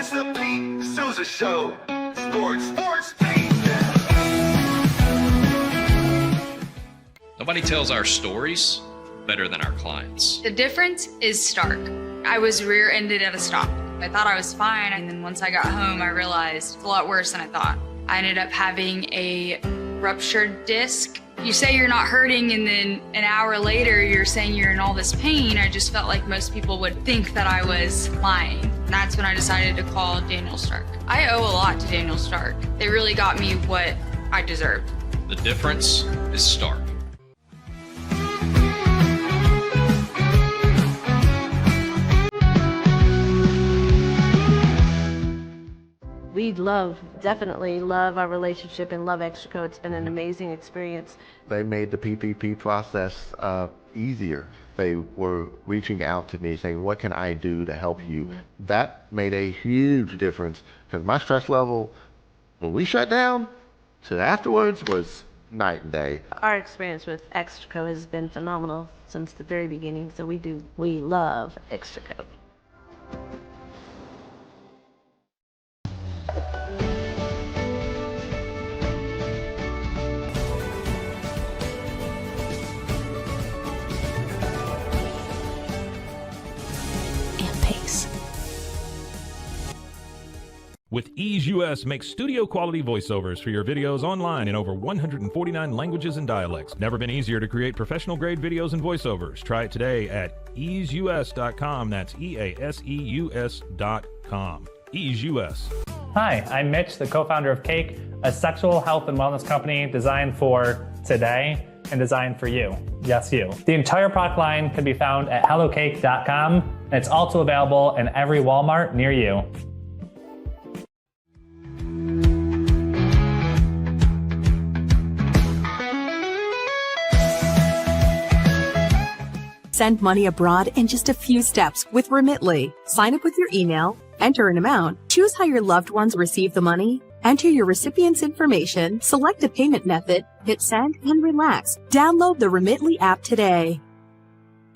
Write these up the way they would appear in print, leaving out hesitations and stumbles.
It's the Pete Sousa Show. Sports, Pete. Nobody tells our stories better than our clients. The difference is stark. I was rear-ended at a stop. I thought I was fine, and then once I got home, I realized it's a lot worse than I thought. I ended up having a ruptured disc. You say you're not hurting, and then an hour later, you're saying you're in all this pain. I just felt like most people would think that I was lying. And that's when I decided to call Daniel Stark. I owe a lot to Daniel Stark. They really got me what I deserved. The difference is stark. We definitely love our relationship and love Extraco. It's been an amazing experience. They made the PPP process easier. They were reaching out to me saying, what can I do to help you? That made a huge difference because my stress level, when we shut down, to afterwards was night and day. Our experience with Extraco has been phenomenal since the very beginning, so we love Extraco. With Ease US makes studio quality voiceovers for your videos online in over 149 languages and dialects. Never been easier to create professional grade videos and voiceovers. Try it today at easeus.com. That's EASEUS.com. Ease US. Hi, I'm Mitch, the co-founder of Cake, a sexual health and wellness company designed for today and designed for you. Yes, you. The entire product line can be found at hellocake.com, and it's also available in every Walmart near you. Send money abroad in just a few steps with Remitly. Sign up with your email, enter an amount, choose how your loved ones receive the money, enter your recipient's information, select a payment method, hit send, and relax. Download the Remitly app today.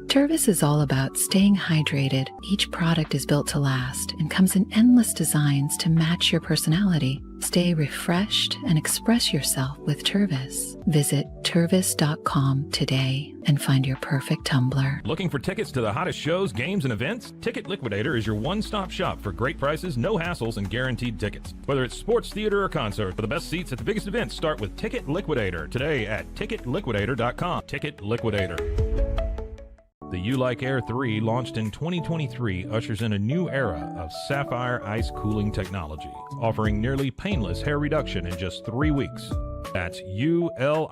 Tervis is all about staying hydrated. Each product is built to last and comes in endless designs to match your personality. Stay refreshed and express yourself with Tervis. Visit tervis.com today and find your perfect tumbler. Looking for tickets to the hottest shows, games, and events? Ticket Liquidator is your one-stop shop for great prices, no hassles, and guaranteed tickets. Whether it's sports, theater, or concert, for the best seats at the biggest events, start with Ticket Liquidator today at ticketliquidator.com. Ticket Liquidator. The U-Like Air 3, launched in 2023, ushers in a new era of sapphire ice cooling technology, offering nearly painless hair reduction in just 3 weeks. That's ulike.com.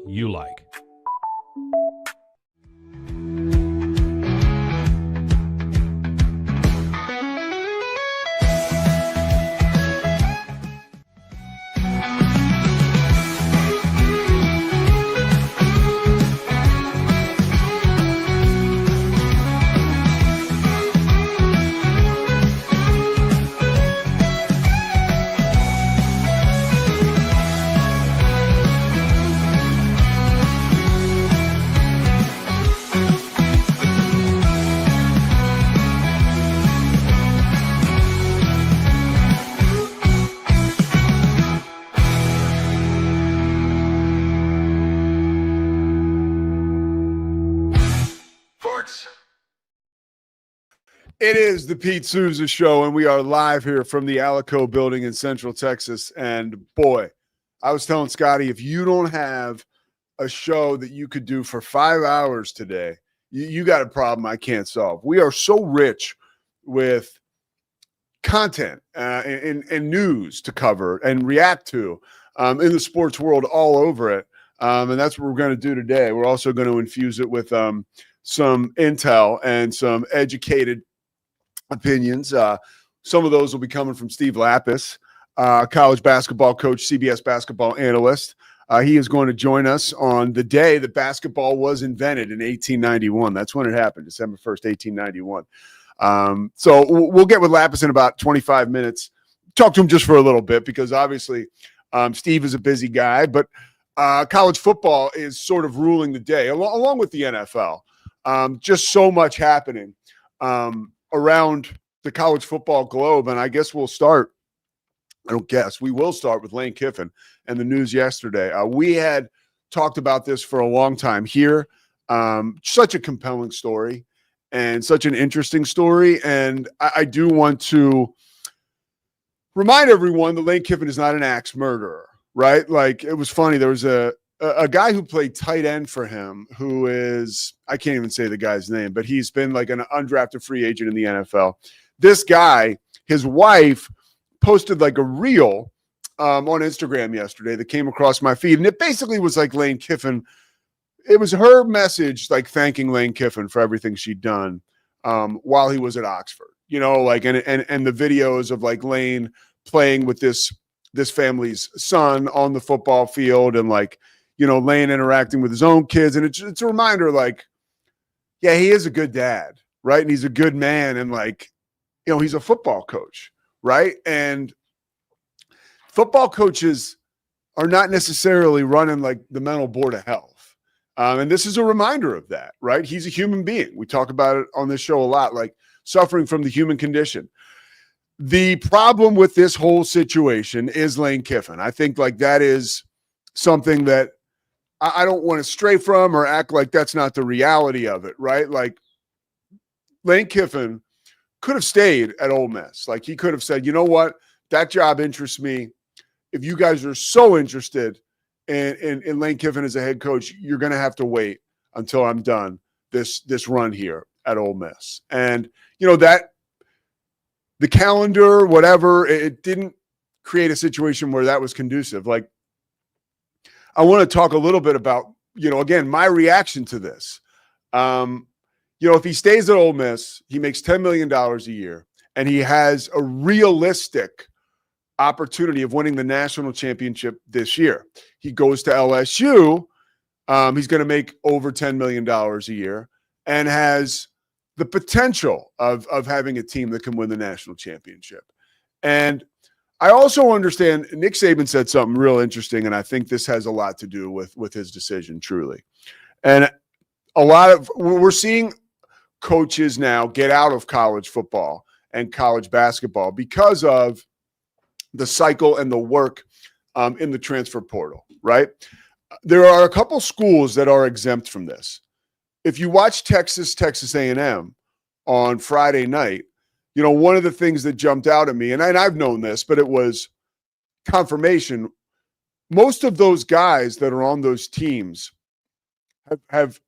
U-Like. It is the Pete Sousa Show, and we are live here from the Alico building in Central Texas. And boy, I was telling Scotty, if you don't have a show that you could do for 5 hours today, you got a problem I can't solve. We are so rich with content and news to cover and react to in the sports world all over it. And that's what we're going to do today. We're also going to infuse it with some intel and some educated opinions. Some of those will be coming from Steve Lappas, college basketball coach, CBS basketball analyst. He is going to join us on the day that basketball was invented in 1891. That's when it happened, December 1st, 1891. So we'll get with Lappas in about 25 minutes. Talk to him just for a little bit because obviously Steve is a busy guy, but college football is sort of ruling the day along with the NFL. Just so much happening around the college football globe, and I guess we will start with Lane Kiffin and the news yesterday. We had talked about this for a long time here. Such a compelling story and such an interesting story. And I do want to remind everyone that Lane Kiffin is not an axe murderer, right? Like, it was funny. There was a guy who played tight end for him who is, I can't even say the guy's name, but he's been like an undrafted free agent in the NFL. This guy, his wife, posted like a reel on Instagram yesterday that came across my feed. And it basically was like Lane Kiffin. It was her message, like thanking Lane Kiffin for everything she'd done while he was at Oxford, you know, like, and the videos of like Lane playing with this family's son on the football field, and like, you know, Lane interacting with his own kids. And it's a reminder, like, yeah, he is a good dad, right? And he's a good man. And like, you know, he's a football coach, right? And football coaches are not necessarily running like the mental board of health. And this is a reminder of that, right? He's a human being. We talk about it on this show a lot, like suffering from the human condition. The problem with this whole situation is Lane Kiffin. I think like that is something that I don't want to stray from or act like that's not the reality of it, right? Like, Lane Kiffin could have stayed at Ole Miss. Like, he could have said, you know what, that job interests me. If you guys are so interested in Lane Kiffin as a head coach, you're going to have to wait until I'm done this run here at Ole Miss. And, you know, that the calendar, whatever, it didn't create a situation where that was conducive. Like, I want to talk a little bit about, you know, again, my reaction to this. You know, if he stays at Ole Miss, he makes $10 million a year, and he has a realistic opportunity of winning the national championship this year. He goes to LSU. He's going to make over $10 million a year and has the potential of having a team that can win the national championship. And I also understand Nick Saban said something real interesting, and I think this has a lot to do with his decision, truly. And we're seeing coaches now get out of college football and college basketball because of the cycle and the work in the transfer portal, right? There are a couple schools that are exempt from this. If you watch Texas A&M on Friday night, you know, one of the things that jumped out at me, and I've known this, but it was confirmation. Most of those guys that are on those teams have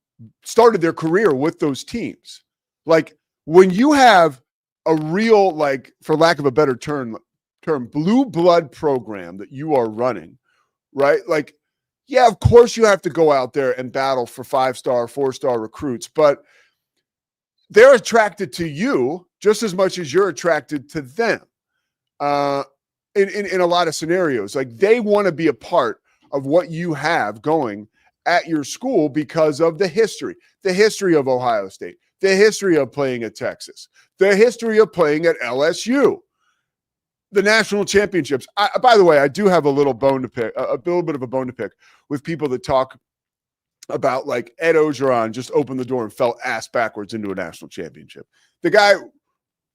started their career with those teams. Like, when you have a real, like, for lack of a better term, blue blood program that you are running, right? Like, yeah, of course you have to go out there and battle for 5-star, 4-star recruits, but they're attracted to you just as much as you're attracted to them. In a lot of scenarios, like, they want to be a part of what you have going at your school because of the history of Ohio State, the history of playing at Texas, the history of playing at LSU, the national championships. By the way, I do have a little bone to pick, a little bit of a bone to pick with people that talk about, like, Ed Ogeron just opened the door and fell ass backwards into a national championship. The guy,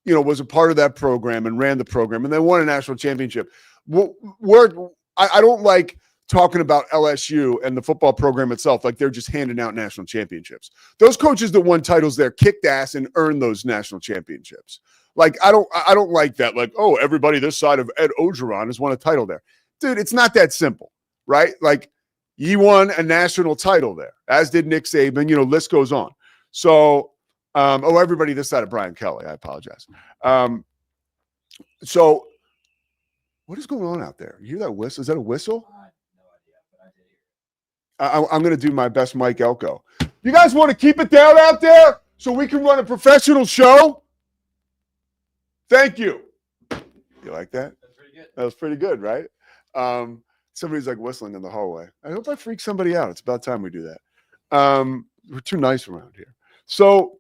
you know, was a part of that program and ran the program, and they won a national championship. I don't like talking about LSU and the football program itself like they're just handing out national championships. Those coaches that won titles there kicked ass and earned those national championships. Like, I don't like that. Like, oh, everybody this side of Ed Ogeron has won a title there. Dude, it's not that simple, right? Like, he won a national title there, as did Nick Saban. You know, list goes on. So, everybody this side of Brian Kelly. I apologize. So, what is going on out there? You hear that whistle? Is that a whistle? I'm going to do my best Mike Elko. You guys want to keep it down out there so we can run a professional show? Thank you. You like that? That's pretty good. That was pretty good, right? Somebody's like whistling in the hallway. I hope I freak somebody out. It's about time we do that. We're too nice around here. So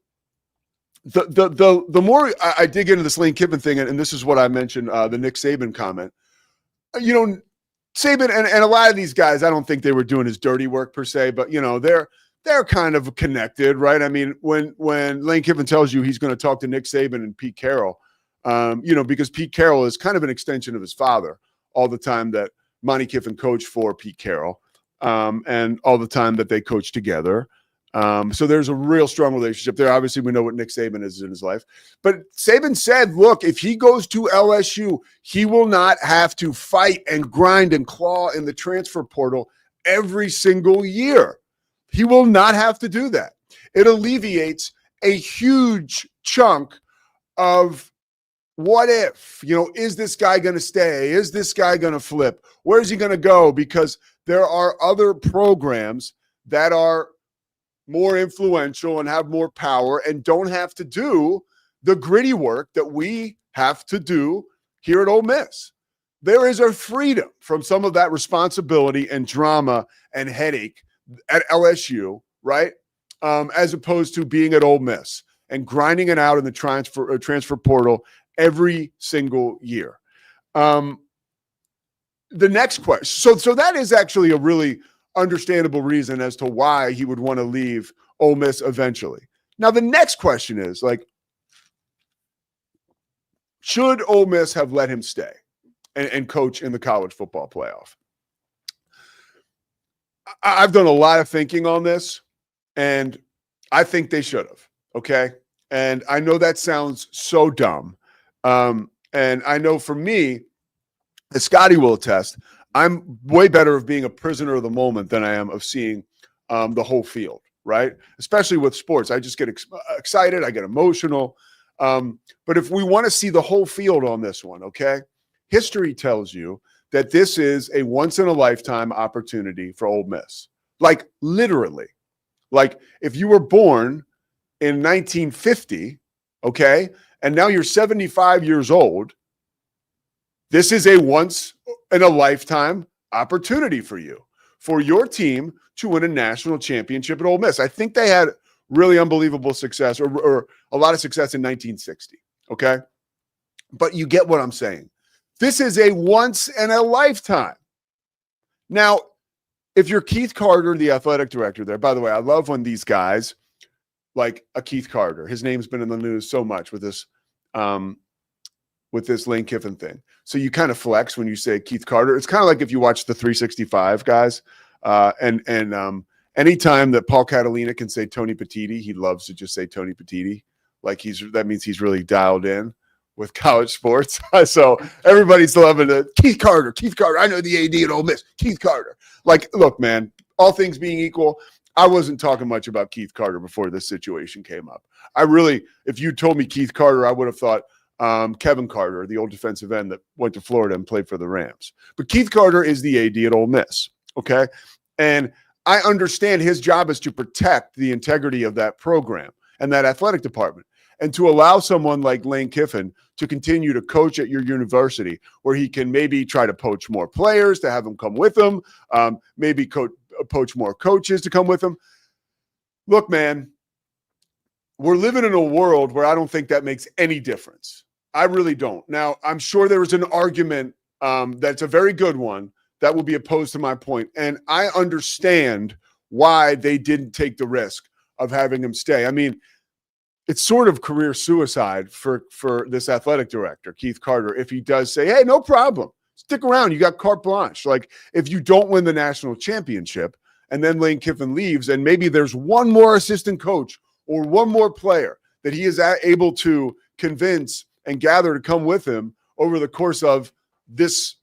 the more I dig into this Lane Kiffin thing, and this is what I mentioned, the Nick Saban comment, you know, Saban and a lot of these guys, I don't think they were doing his dirty work per se, but, you know, they're kind of connected, right? I mean, when Lane Kiffin tells you he's going to talk to Nick Saban and Pete Carroll, Because Pete Carroll is kind of an extension of his father all the time that Monty Kiffin coached for Pete Carroll, and all the time that they coached together. So there's a real strong relationship there. Obviously, we know what Nick Saban is in his life. But Saban said, look, if he goes to LSU, he will not have to fight and grind and claw in the transfer portal every single year. He will not have to do that. It alleviates a huge chunk of what if, is this guy going to stay? Is this guy going to flip? Where is he going to go? Because there are other programs that are more influential and have more power and don't have to do the gritty work that we have to do here at Ole Miss. There is a freedom from some of that responsibility and drama and headache at LSU, right? As opposed to being at Ole Miss and grinding it out in the transfer portal every single year. The next question. So that is actually a really understandable reason as to why he would want to leave Ole Miss eventually. Now, the next question is, should Ole Miss have let him stay and coach in the college football playoff? I've done a lot of thinking on this, and I think they should have, okay? And I know that sounds so dumb. And I know for me, as Scotty will attest, I'm way better of being a prisoner of the moment than I am of seeing the whole field, right? Especially with sports. I just get excited. I get emotional. But if we want to see the whole field on this one, okay, history tells you that this is a once-in-a-lifetime opportunity for Ole Miss. Like, literally. Like, if you were born in 1950, okay, and now you're 75 years old, this is a once-in-a-lifetime opportunity for you, for your team to win a national championship at Ole Miss. I think they had really unbelievable success or a lot of success in 1960, okay? But you get what I'm saying. This is a once-in-a-lifetime. Now, if you're Keith Carter, the athletic director there, by the way, I love when these guys, like a Keith Carter, his name's been in the news so much with this Lane Kiffin thing. So you kind of flex when you say Keith Carter. It's kind of like if you watch the 365 guys, and anytime that Paul Catalina can say Tony Petiti, he loves to just say Tony Petiti. Like that means he's really dialed in with college sports. So everybody's loving it. Keith Carter. I know the AD at Ole Miss. Keith Carter. Like, look, man, all things being equal, I wasn't talking much about Keith Carter before this situation came up. If you told me Keith Carter, I would have thought Kevin Carter, the old defensive end that went to Florida and played for the Rams. But Keith Carter is the AD at Ole Miss, okay? And I understand his job is to protect the integrity of that program and that athletic department, and to allow someone like Lane Kiffin to continue to coach at your university where he can maybe try to poach more players to have them come with him, maybe poach more coaches to come with him. Look, man, we're living in a world where I don't think that makes any difference. I really don't. Now, I'm sure there is an argument that's a very good one that will be opposed to my point. And I understand why they didn't take the risk of having him stay. I mean, it's sort of career suicide for this athletic director, Keith Carter, if he does say, hey, no problem. Stick around. You got carte blanche. Like, if you don't win the national championship and then Lane Kiffin leaves and maybe there's one more assistant coach or one more player that he is able to convince and gather to come with him over the course of this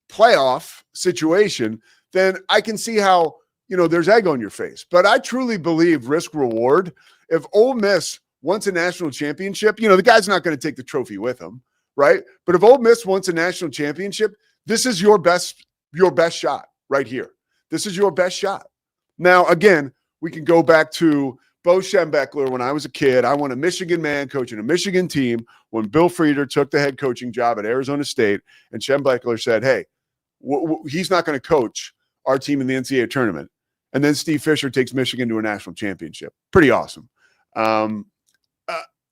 playoff situation, then I can see how, there's egg on your face. But I truly believe risk reward. If Ole Miss wants a national championship, the guy's not going to take the trophy with him, right? But if Ole Miss wants a national championship, this is your best shot right here. This is your best shot. Now, again, we can go back to Bo Schembechler. When I was a kid, I won a Michigan man coaching a Michigan team when Bill Frieder took the head coaching job at Arizona State, and Schembechler said, hey, he's not going to coach our team in the NCAA tournament. And then Steve Fisher takes Michigan to a national championship. Pretty awesome.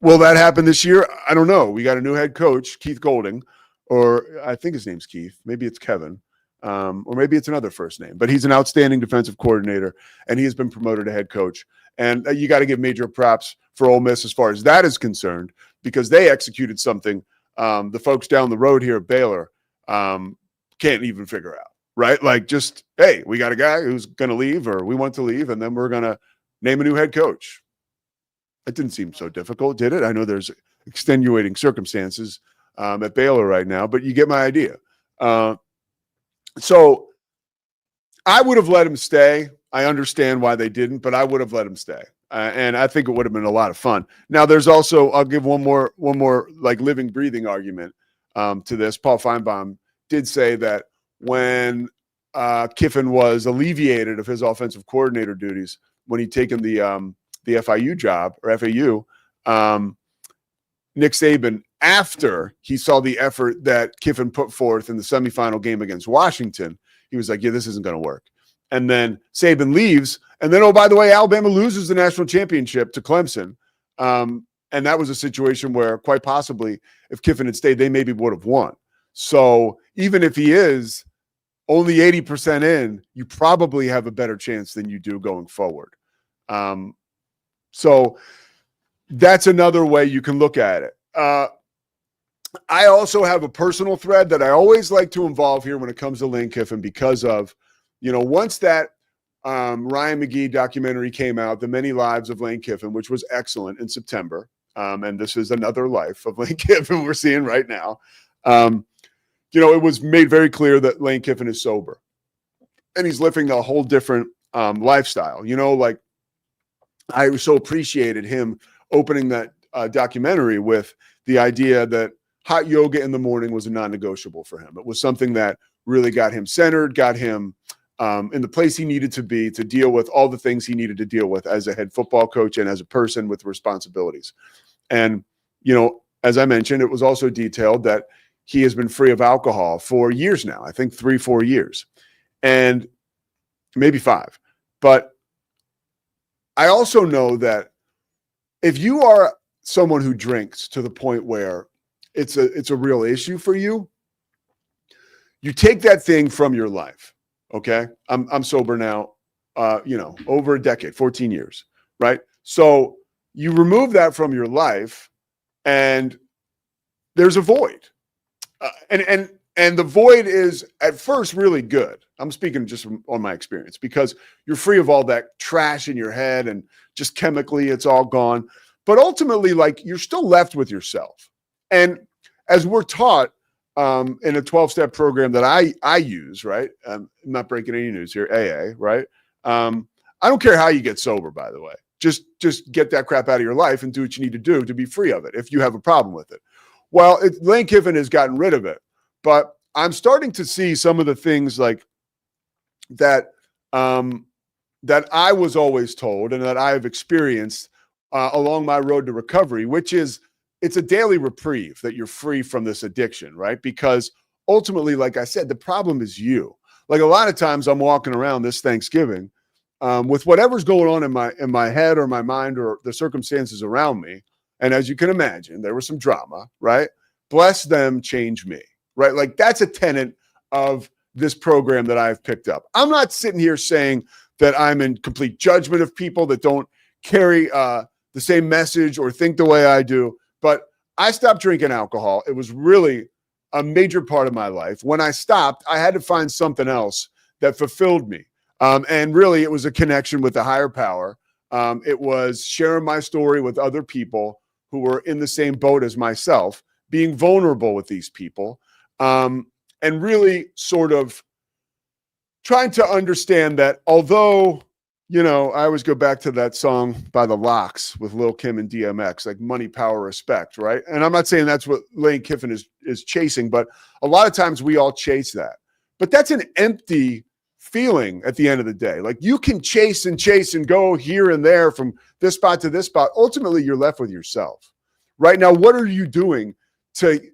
Will that happen this year? I don't know. We got a new head coach, Keith Golding, or I think his name's Keith. Maybe it's Kevin. or maybe it's another first name, but he's an outstanding defensive coordinator, and he has been promoted to head coach. And you got to give major props for Ole Miss as far as that is concerned, because they executed something the folks down the road here at Baylor can't even figure out, right? Like, just, hey, we got a guy who's going to leave, or we want to leave, and then we're going to name a new head coach. It didn't seem so difficult, did it? I know there's extenuating circumstances at Baylor right now, but you get my idea. So I would have let him stay. I understand why they didn't, but I would have let him stay. And I think it would have been a lot of fun. Now, there's also, I'll give one more like living, breathing argument to this. Paul Feinbaum did say that when Kiffin was alleviated of his offensive coordinator duties, when he'd taken the FIU job, or FAU, Nick Saban, after he saw the effort that Kiffin put forth in the semifinal game against Washington, he was like, yeah, this isn't going to work. And then Saban leaves. And then, oh, by the way, Alabama loses the national championship to Clemson. And that was a situation where, quite possibly, if Kiffin had stayed, they maybe would have won. So even if he is only 80% in, you probably have a better chance than you do going forward. So that's another way you can look at it. I also have a personal thread that I always like to involve here when it comes to Lane Kiffin, because of, once that Ryan McGee documentary came out, The Many Lives of Lane Kiffin, which was excellent in September. And this is another life of Lane Kiffin we're seeing right now. It was made very clear that Lane Kiffin is sober, and he's living a whole different lifestyle. Like, I so appreciated him opening that documentary with the idea that hot yoga in the morning was a non-negotiable for him. It was something that really got him centered, got him in the place he needed to be to deal with all the things he needed to deal with as a head football coach and as a person with responsibilities. And, as I mentioned, it was also detailed that he has been free of alcohol for years now. I think 3-4 years, and maybe 5. But I also know that if you are someone who drinks to the point where it's a real issue for you, you take that thing from your life. Okay. I'm sober now, over a decade, 14 years. Right. So you remove that from your life, and there's a void. And the void is at first really good. I'm speaking just on my experience, because you're free of all that trash in your head, and just chemically it's all gone. But ultimately, like, you're still left with yourself. And as we're taught in a 12-step program that I use, right? I'm not breaking any news here, AA, right? I don't care how you get sober, by the way. Just get that crap out of your life and do what you need to do to be free of it if you have a problem with it. Well, Lane Kiffin has gotten rid of it, but I'm starting to see some of the things like that that I was always told and that I have experienced along my road to recovery, which is, it's a daily reprieve that you're free from this addiction, right? Because ultimately, like I said, the problem is you. Like, a lot of times I'm walking around this Thanksgiving with whatever's going on in my head or my mind or the circumstances around me. And as you can imagine, there was some drama, right? Bless them, change me, right? Like, that's a tenet of this program that I've picked up. I'm not sitting here saying that I'm in complete judgment of people that don't carry the same message or think the way I do. But I stopped drinking alcohol. It was really a major part of my life. When I stopped, I had to find something else that fulfilled me. And really, it was a connection with the higher power. It was sharing my story with other people who were in the same boat as myself, being vulnerable with these people, and really sort of trying to understand that although, I always go back to that song by the Lox with Lil' Kim and DMX, like money, power, respect, right? And I'm not saying that's what Lane Kiffin is chasing, but a lot of times we all chase that. But that's an empty feeling at the end of the day. Like, you can chase and go here and there from this spot to this spot. Ultimately, you're left with yourself. Right now, what are you doing to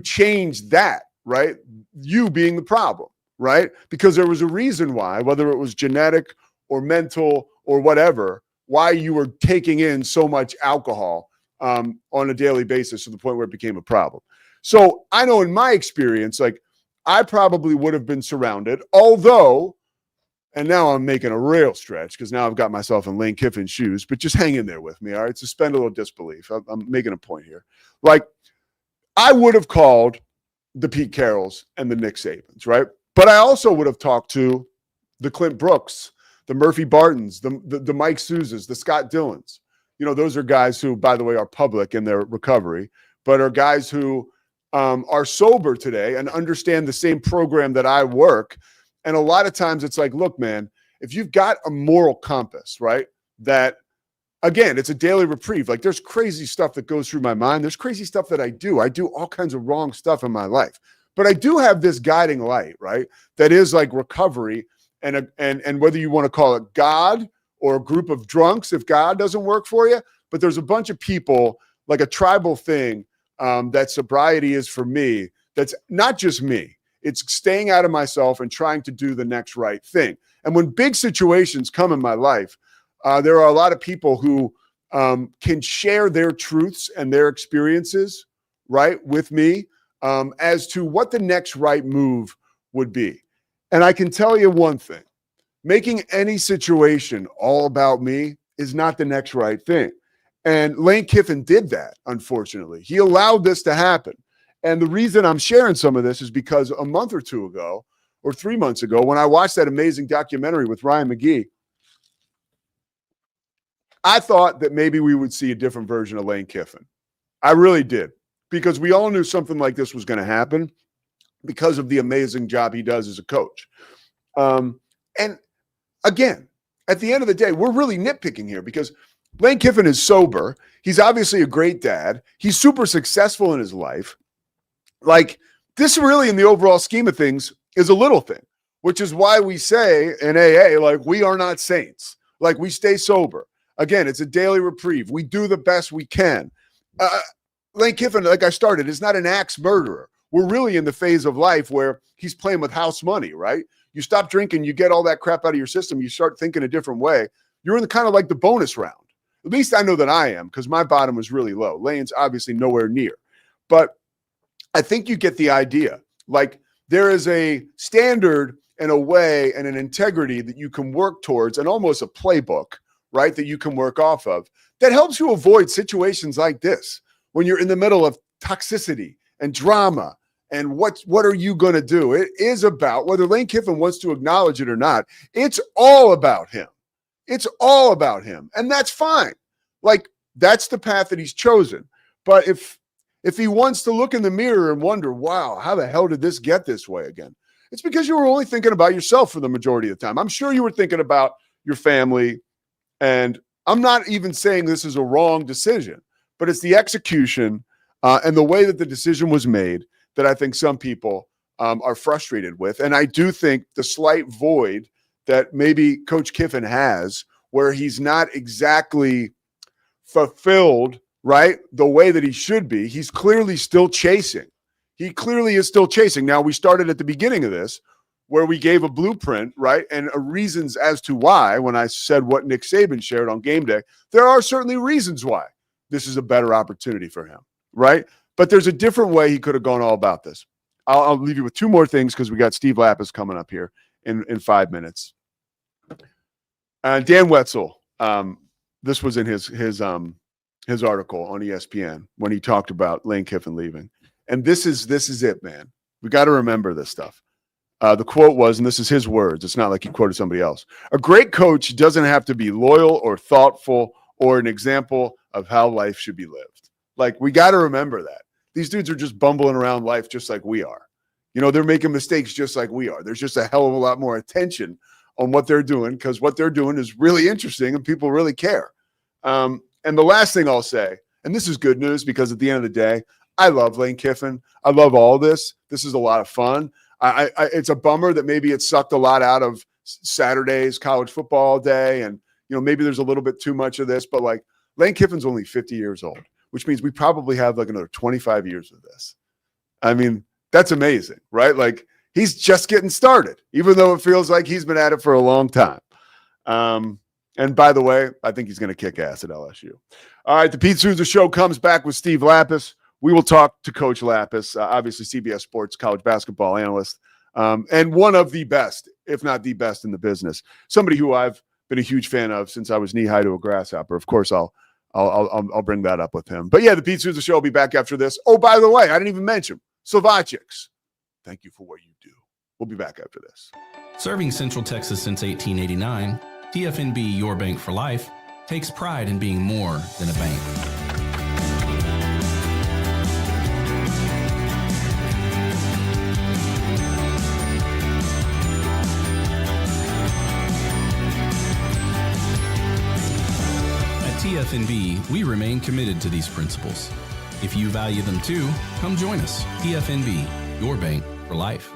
change that, right? You being the problem, right? Because there was a reason why, whether it was genetic or mental or whatever, why you were taking in so much alcohol on a daily basis to the point where it became a problem. So I know in my experience, like, I probably would have been surrounded, although, and now I'm making a real stretch because now I've got myself in Lane Kiffin's shoes, but just hang in there with me, all right? Suspend a little disbelief. I'm making a point here. Like, I would have called the Pete Carrolls and the Nick Sabans, right? But I also would have talked to the Clint Brooks, the Murphy Bartons, the Mike Sousas, the Scott Dillons. Those are guys who, by the way, are public in their recovery, but are guys who are sober today and understand the same program that I work. And a lot of times it's like, look, man, if you've got a moral compass, right, that, again, it's a daily reprieve. Like, there's crazy stuff that goes through my mind. There's crazy stuff that I do. I do all kinds of wrong stuff in my life. But I do have this guiding light, right, that is like recovery and whether you want to call it God or a group of drunks if God doesn't work for you. But there's a bunch of people, like a tribal thing, that sobriety is for me. That's not just me. It's staying out of myself and trying to do the next right thing. And when big situations come in my life, there are a lot of people who can share their truths and their experiences, right, with me as to what the next right move would be. And I can tell you one thing, making any situation all about me is not the next right thing. And Lane Kiffin did that, unfortunately. He allowed this to happen. And the reason I'm sharing some of this is because a month or two ago, or 3 months ago, when I watched that amazing documentary with Ryan McGee, I thought that maybe we would see a different version of Lane Kiffin. I really did, because we all knew something like this was going to happen because of the amazing job he does as a coach. And again, at the end of the day, we're really nitpicking here because Lane Kiffin is sober. He's obviously a great dad. He's super successful in his life. Like, this really, in the overall scheme of things, is a little thing, which is why we say in AA, like, we are not saints. Like, we stay sober. Again, it's a daily reprieve. We do the best we can. Lane Kiffin, like I started, is not an axe murderer. We're really in the phase of life where he's playing with house money, right? You stop drinking, you get all that crap out of your system, you start thinking a different way. You're in the kind of like the bonus round. At least I know that I am, because my bottom was really low. Lane's obviously nowhere near. But I think you get the idea. Like, there is a standard and a way and an integrity that you can work towards, and almost a playbook, right, that you can work off of that helps you avoid situations like this when you're in the middle of toxicity and drama. And what are you going to do? It is about, whether Lane Kiffin wants to acknowledge it or not, it's all about him. It's all about him. And that's fine. Like, that's the path that he's chosen. But if he wants to look in the mirror and wonder, wow, how the hell did this get this way again? It's because you were only thinking about yourself for the majority of the time. I'm sure you were thinking about your family. And I'm not even saying this is a wrong decision, but it's the execution and the way that the decision was made that I think some people are frustrated with. And I do think the slight void that maybe Coach Kiffin has, where he's not exactly fulfilled, right, the way that he should be, he's clearly still chasing. He clearly is still chasing. Now, we started at the beginning of this where we gave a blueprint, right, and reasons as to why, when I said what Nick Saban shared on game day, there are certainly reasons why this is a better opportunity for him, right? But there's a different way he could have gone all about this. I'll leave you with two more things because we got Steve Lappas coming up here in 5 minutes. Dan Wetzel, this was in his article on ESPN when he talked about Lane Kiffin leaving. And this is it, man. We got to remember this stuff. The quote was, and this is his words, it's not like he quoted somebody else, "A great coach doesn't have to be loyal or thoughtful or an example of how life should be lived." Like, we got to remember that. These dudes are just bumbling around life just like we are. You know, they're making mistakes just like we are. There's just a hell of a lot more attention on what they're doing because what they're doing is really interesting and people really care. And the last thing I'll say, and this is good news because at the end of the day, I love Lane Kiffin. I love all this. This is a lot of fun. It's a bummer that maybe it sucked a lot out of Saturdays, college football all day. And, you know, maybe there's a little bit too much of this, but like Lane Kiffin's only 50 years old, which means we probably have like another 25 years of this. I mean, that's amazing, right? Like, he's just getting started, even though it feels like he's been at it for a long time. And by the way, I think he's going to kick ass at LSU. All right, the Pete Sousa Show comes back with Steve Lappas. we will talk to Coach Lappas, obviously CBS Sports college basketball analyst, and one of the best, if not the best in the business. Somebody who I've been a huge fan of since I was knee-high to a grasshopper. Of course, I'll bring that up with him. But yeah, the Pete Sousa Show will be back after this. Oh, by the way, I didn't even mention Slovakics. Thank you for what you do. We'll be back after this. Serving Central Texas since 1889, TFNB Your Bank for Life takes pride in being more than a bank. TFNB, we remain committed to these principles. If you value them too, come join us. TFNB, your bank for life.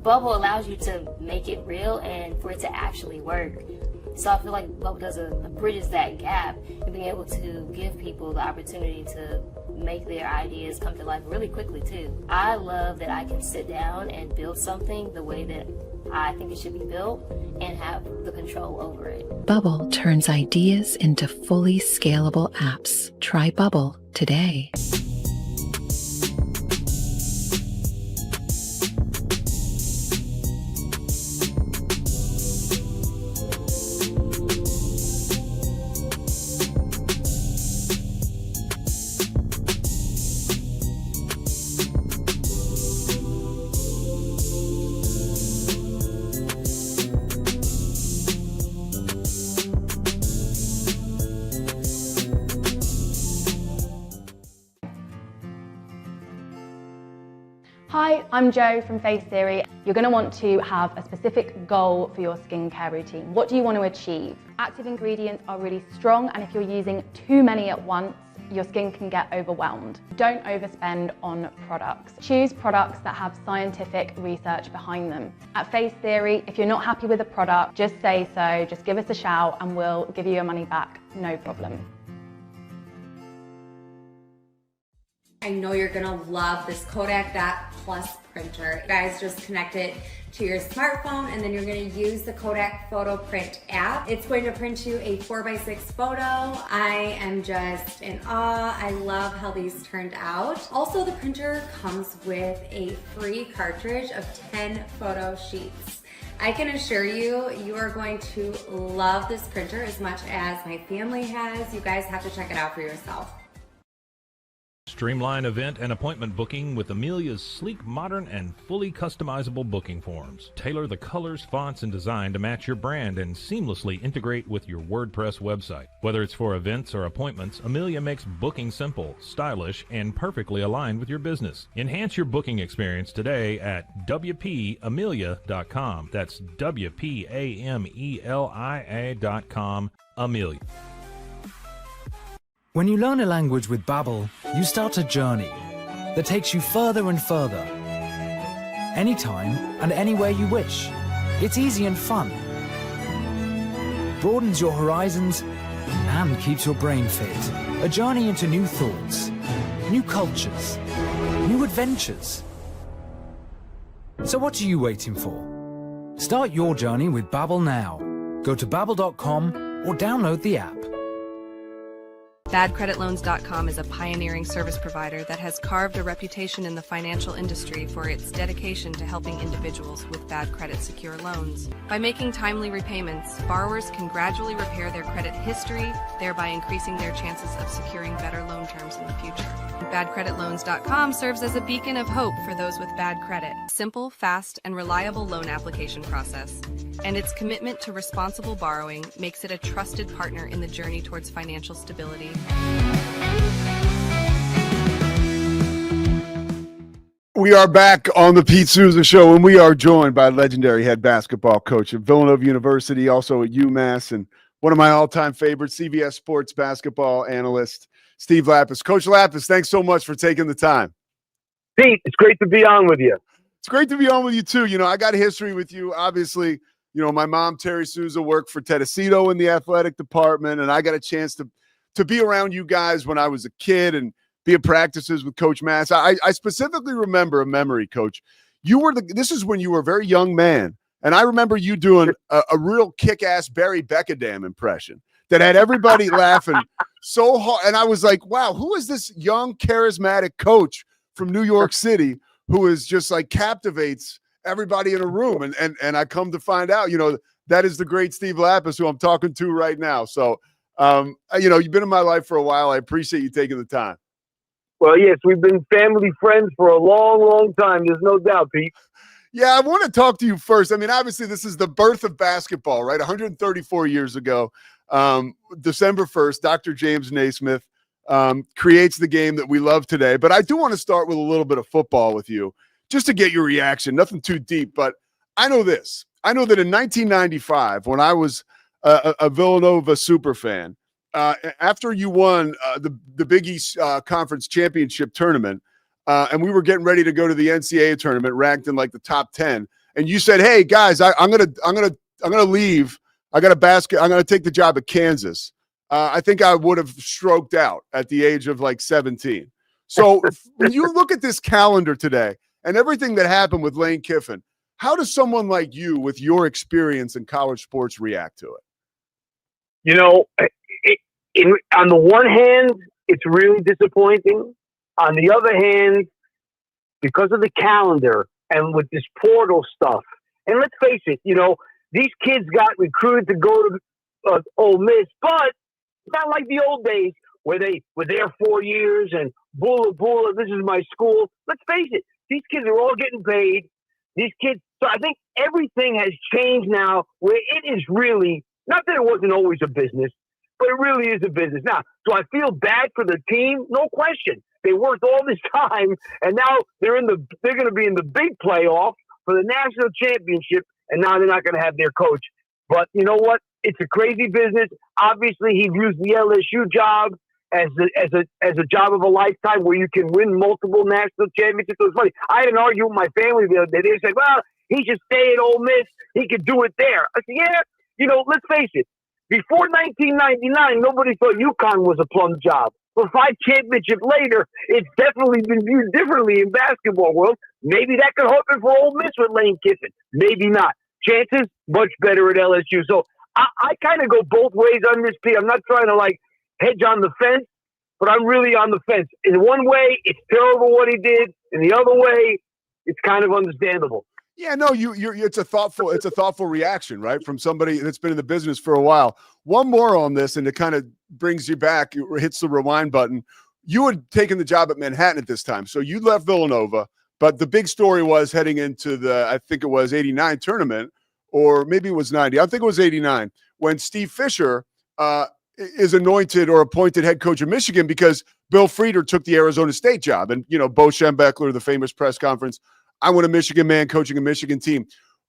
Bubble allows you to make it real and for it to actually work. So I feel like Bubble bridges that gap and being able to give people the opportunity to make their ideas come to life really quickly too. I love that I can sit down and build something the way that I think it should be built and have the control over it. Bubble turns ideas into fully scalable apps. Try Bubble today. Hi, I'm Jo from Face Theory. You're going to want to have a specific goal for your skincare routine. What do you want to achieve? Active ingredients are really strong, and if you're using too many at once, your skin can get overwhelmed. Don't overspend on products. Choose products that have scientific research behind them. At Face Theory, if you're not happy with a product, just say so, just give us a shout and we'll give you your money back, no problem. I know you're gonna love this Kodak Dot Plus printer. You guys just connect it to your smartphone and then you're gonna use the Kodak Photo Print app. It's going to print you a 4x6 photo. I am just in awe. I love how these turned out. Also, the printer comes with a free cartridge of 10 photo sheets. I can assure you, you are going to love this printer as much as my family has. You guys have to check it out for yourself. Streamline event and appointment booking with Amelia's sleek, modern, and fully customizable booking forms. Tailor the colors, fonts, and design to match your brand and seamlessly integrate with your WordPress website. Whether it's for events or appointments, Amelia makes booking simple, stylish, and perfectly aligned with your business. Enhance your booking experience today at WPAmelia.com. That's WPAMELIA.com. Amelia. When you learn a language with Babbel, you start a journey that takes you further and further. Anytime and anywhere you wish. It's easy and fun. Broadens your horizons and keeps your brain fit. A journey into new thoughts, new cultures, new adventures. So what are you waiting for? Start your journey with Babbel now. Go to babbel.com or download the app. BadCreditLoans.com is a pioneering service provider that has carved a reputation in the financial industry for its dedication to helping individuals with bad credit secure loans. By making timely repayments, borrowers can gradually repair their credit history, thereby increasing their chances of securing better loan terms in the future. BadCreditLoans.com serves as a beacon of hope for those with bad credit. Simple, fast, and reliable loan application process. And its commitment to responsible borrowing makes it a trusted partner in the journey towards financial stability. We are back on the Pete Sousa Show, and we are joined by legendary head basketball coach at Villanova University, also at UMass. And one of my all-time favorites, CBS Sports basketball analyst, Steve Lappas. Coach Lappas, thanks so much for taking the time. Pete, it's great to be on with you. It's great to be on with you, too. You know, I got a history with you. Obviously, you know, my mom, Terry Sousa, worked for Tedesito in the athletic department, and I got a chance to be around you guys when I was a kid and be at practices with Coach Mass. I specifically remember a memory, Coach. This is when you were a very young man, and I remember you doing a real kick-ass Barry Beckadam impression that had everybody laughing so hard. And I was like, wow, who is this young, charismatic coach from New York City who is just like captivates everybody in a room? And I come to find out, you know, that is the great Steve Lappas who I'm talking to right now. So, you know, you've been in my life for a while. I appreciate you taking the time. Well, yes, we've been family friends for a long, long time. There's no doubt, Pete. Yeah, I want to talk to you first. I mean, obviously, this is the birth of basketball, right? 134 years ago, December 1st, Dr. James Naismith creates the game that we love today. But I do want to start with a little bit of football with you, just to get your reaction. Nothing too deep, but I know this. I know that in 1995, when I was a Villanova super fan, after you won the Big East Conference Championship tournament, and we were getting ready to go to the NCAA tournament, ranked in like the top 10, and you said, "Hey guys, I'm gonna leave. I'm gonna take the job at Kansas." I think I would have stroked out at the age of like 17. So when you look at this calendar today and everything that happened with Lane Kiffin, how does someone like you, with your experience in college sports, react to it? You know, on the one hand, it's really disappointing. On the other hand, because of the calendar and with this portal stuff, and let's face it, you know, these kids got recruited to go to Ole Miss, but it's not like the old days where they were there 4 years and bula, this is my school. Let's face it, these kids are all getting paid. These kids, so I think everything has changed now where it is really, not that it wasn't always a business, but it really is a business. Now, do I feel bad for the team? No question. They worked all this time, and now they're going to be in the big playoff for the national championship, and now they're not going to have their coach. But you know what? It's a crazy business. Obviously, he views the LSU job as a job of a lifetime where you can win multiple national championships. So it's funny. I had an argument with my family the other day. They said, well, he should stay at Ole Miss. He could do it there. I said, yeah, you know, let's face it. Before 1999, nobody thought UConn was a plum job. But 5 championships later, it's definitely been viewed differently in basketball world. Maybe that could happen for Ole Miss with Lane Kiffin. Maybe not. Chances, much better at LSU. So I kind of go both ways on this, Pete. I'm not trying to, like, hedge on the fence, but I'm really on the fence. In one way, it's terrible what he did. In the other way, it's kind of understandable. Yeah, no, it's a thoughtful reaction, right, from somebody that's been in the business for a while. One more on this, and it kind of brings you back, it hits the rewind button. You had taken the job at Manhattan at this time, so you left Villanova, but the big story was heading into the, I think it was 89 tournament, or maybe it was 90. I think it was 89, when Steve Fisher is anointed or appointed head coach of Michigan because Bill Frieder took the Arizona State job. And, you know, Bo Schembechler, the famous press conference, I want a Michigan man coaching a Michigan team.